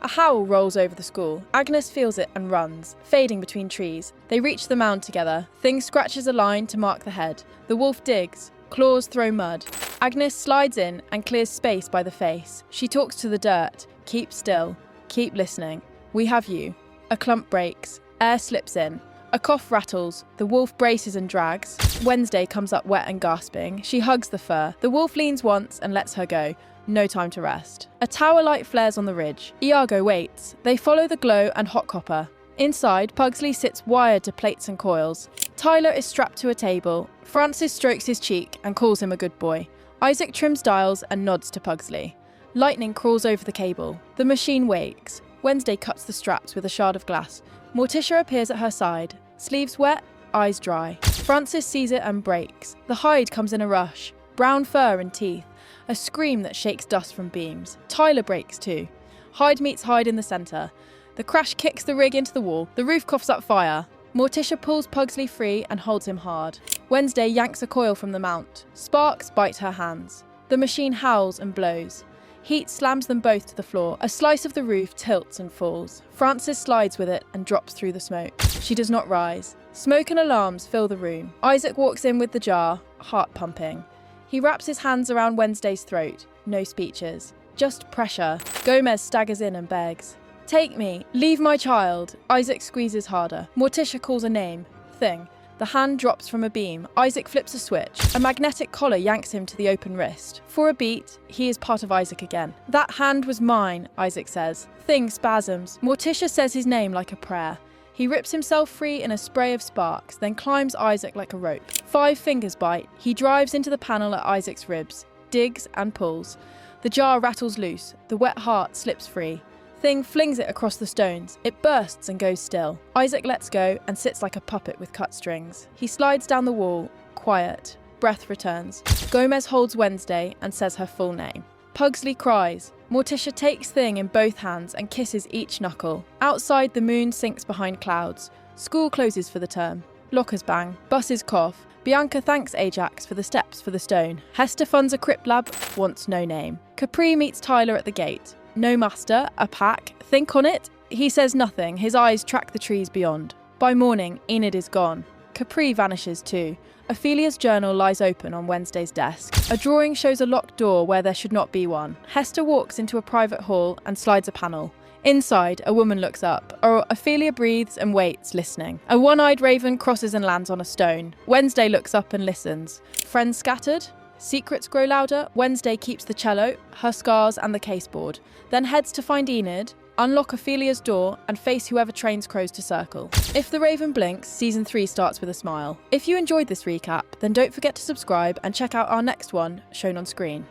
A howl rolls over the school. Agnes feels it and runs, fading between trees. They reach the mound together. Thing scratches a line to mark the head. The wolf digs. Claws throw mud. Agnes slides in and clears space by the face. She talks to the dirt. Keep still. Keep listening. We have you. A clump breaks. Air slips in. A cough rattles. The wolf braces and drags. Wednesday comes up wet and gasping. She hugs the fur. The wolf leans once and lets her go. No time to rest. A tower light flares on the ridge. Iago waits. They follow the glow and hot copper. Inside, Pugsley sits wired to plates and coils. Tyler is strapped to a table. Francis strokes his cheek and calls him a good boy. Isaac trims dials and nods to Pugsley. Lightning crawls over the cable. The machine wakes. Wednesday cuts the straps with a shard of glass. Morticia appears at her side. Sleeves wet, eyes dry. Francis sees it and breaks. The hide comes in a rush. Brown fur and teeth. A scream that shakes dust from beams. Tyler breaks too. Hyde meets Hyde in the centre. The crash kicks the rig into the wall. The roof coughs up fire. Morticia pulls Pugsley free and holds him hard. Wednesday yanks a coil from the mount. Sparks bite her hands. The machine howls and blows. Heat slams them both to the floor. A slice of the roof tilts and falls. Francis slides with it and drops through the smoke. She does not rise. Smoke and alarms fill the room. Isaac walks in with the jar, heart pumping. He wraps his hands around Wednesday's throat. No speeches. Just pressure. Gomez staggers in and begs. Take me. Leave my child. Isaac squeezes harder. Morticia calls a name. Thing. The hand drops from a beam. Isaac flips a switch. A magnetic collar yanks him to the open wrist. For a beat, he is part of Isaac again. That hand was mine, Isaac says. Thing spasms. Morticia says his name like a prayer. He rips himself free in a spray of sparks, then climbs Isaac like a rope. 5 fingers bite. He drives into the panel at Isaac's ribs, digs and pulls. The jar rattles loose. The wet heart slips free. Thing flings it across the stones. It bursts and goes still. Isaac lets go and sits like a puppet with cut strings. He slides down the wall, quiet. Breath returns. Gomez holds Wednesday and says her full name. Pugsley cries. Morticia takes Thing in both hands and kisses each knuckle. Outside, the moon sinks behind clouds. School closes for the term. Lockers bang. Buses cough. Bianca thanks Ajax for the steps for the stone. Hester funds a crypt lab, wants no name. Capri meets Tyler at the gate. No master, a pack. Think on it? He says nothing. His eyes track the trees beyond. By morning, Enid is gone. Capri vanishes too. Ophelia's journal lies open on Wednesday's desk. A drawing shows a locked door where there should not be one. Hester walks into a private hall and slides a panel. Inside, a woman looks up. Ophelia breathes and waits, listening. A one-eyed raven crosses and lands on a stone. Wednesday looks up and listens. Friends scattered? Secrets grow louder. Wednesday keeps the cello, her scars and the caseboard. Then heads to find Enid, unlock Ophelia's door and face whoever trains crows to circle. If the Raven blinks, season 3 starts with a smile. If you enjoyed this recap, then don't forget to subscribe and check out our next one, shown on screen.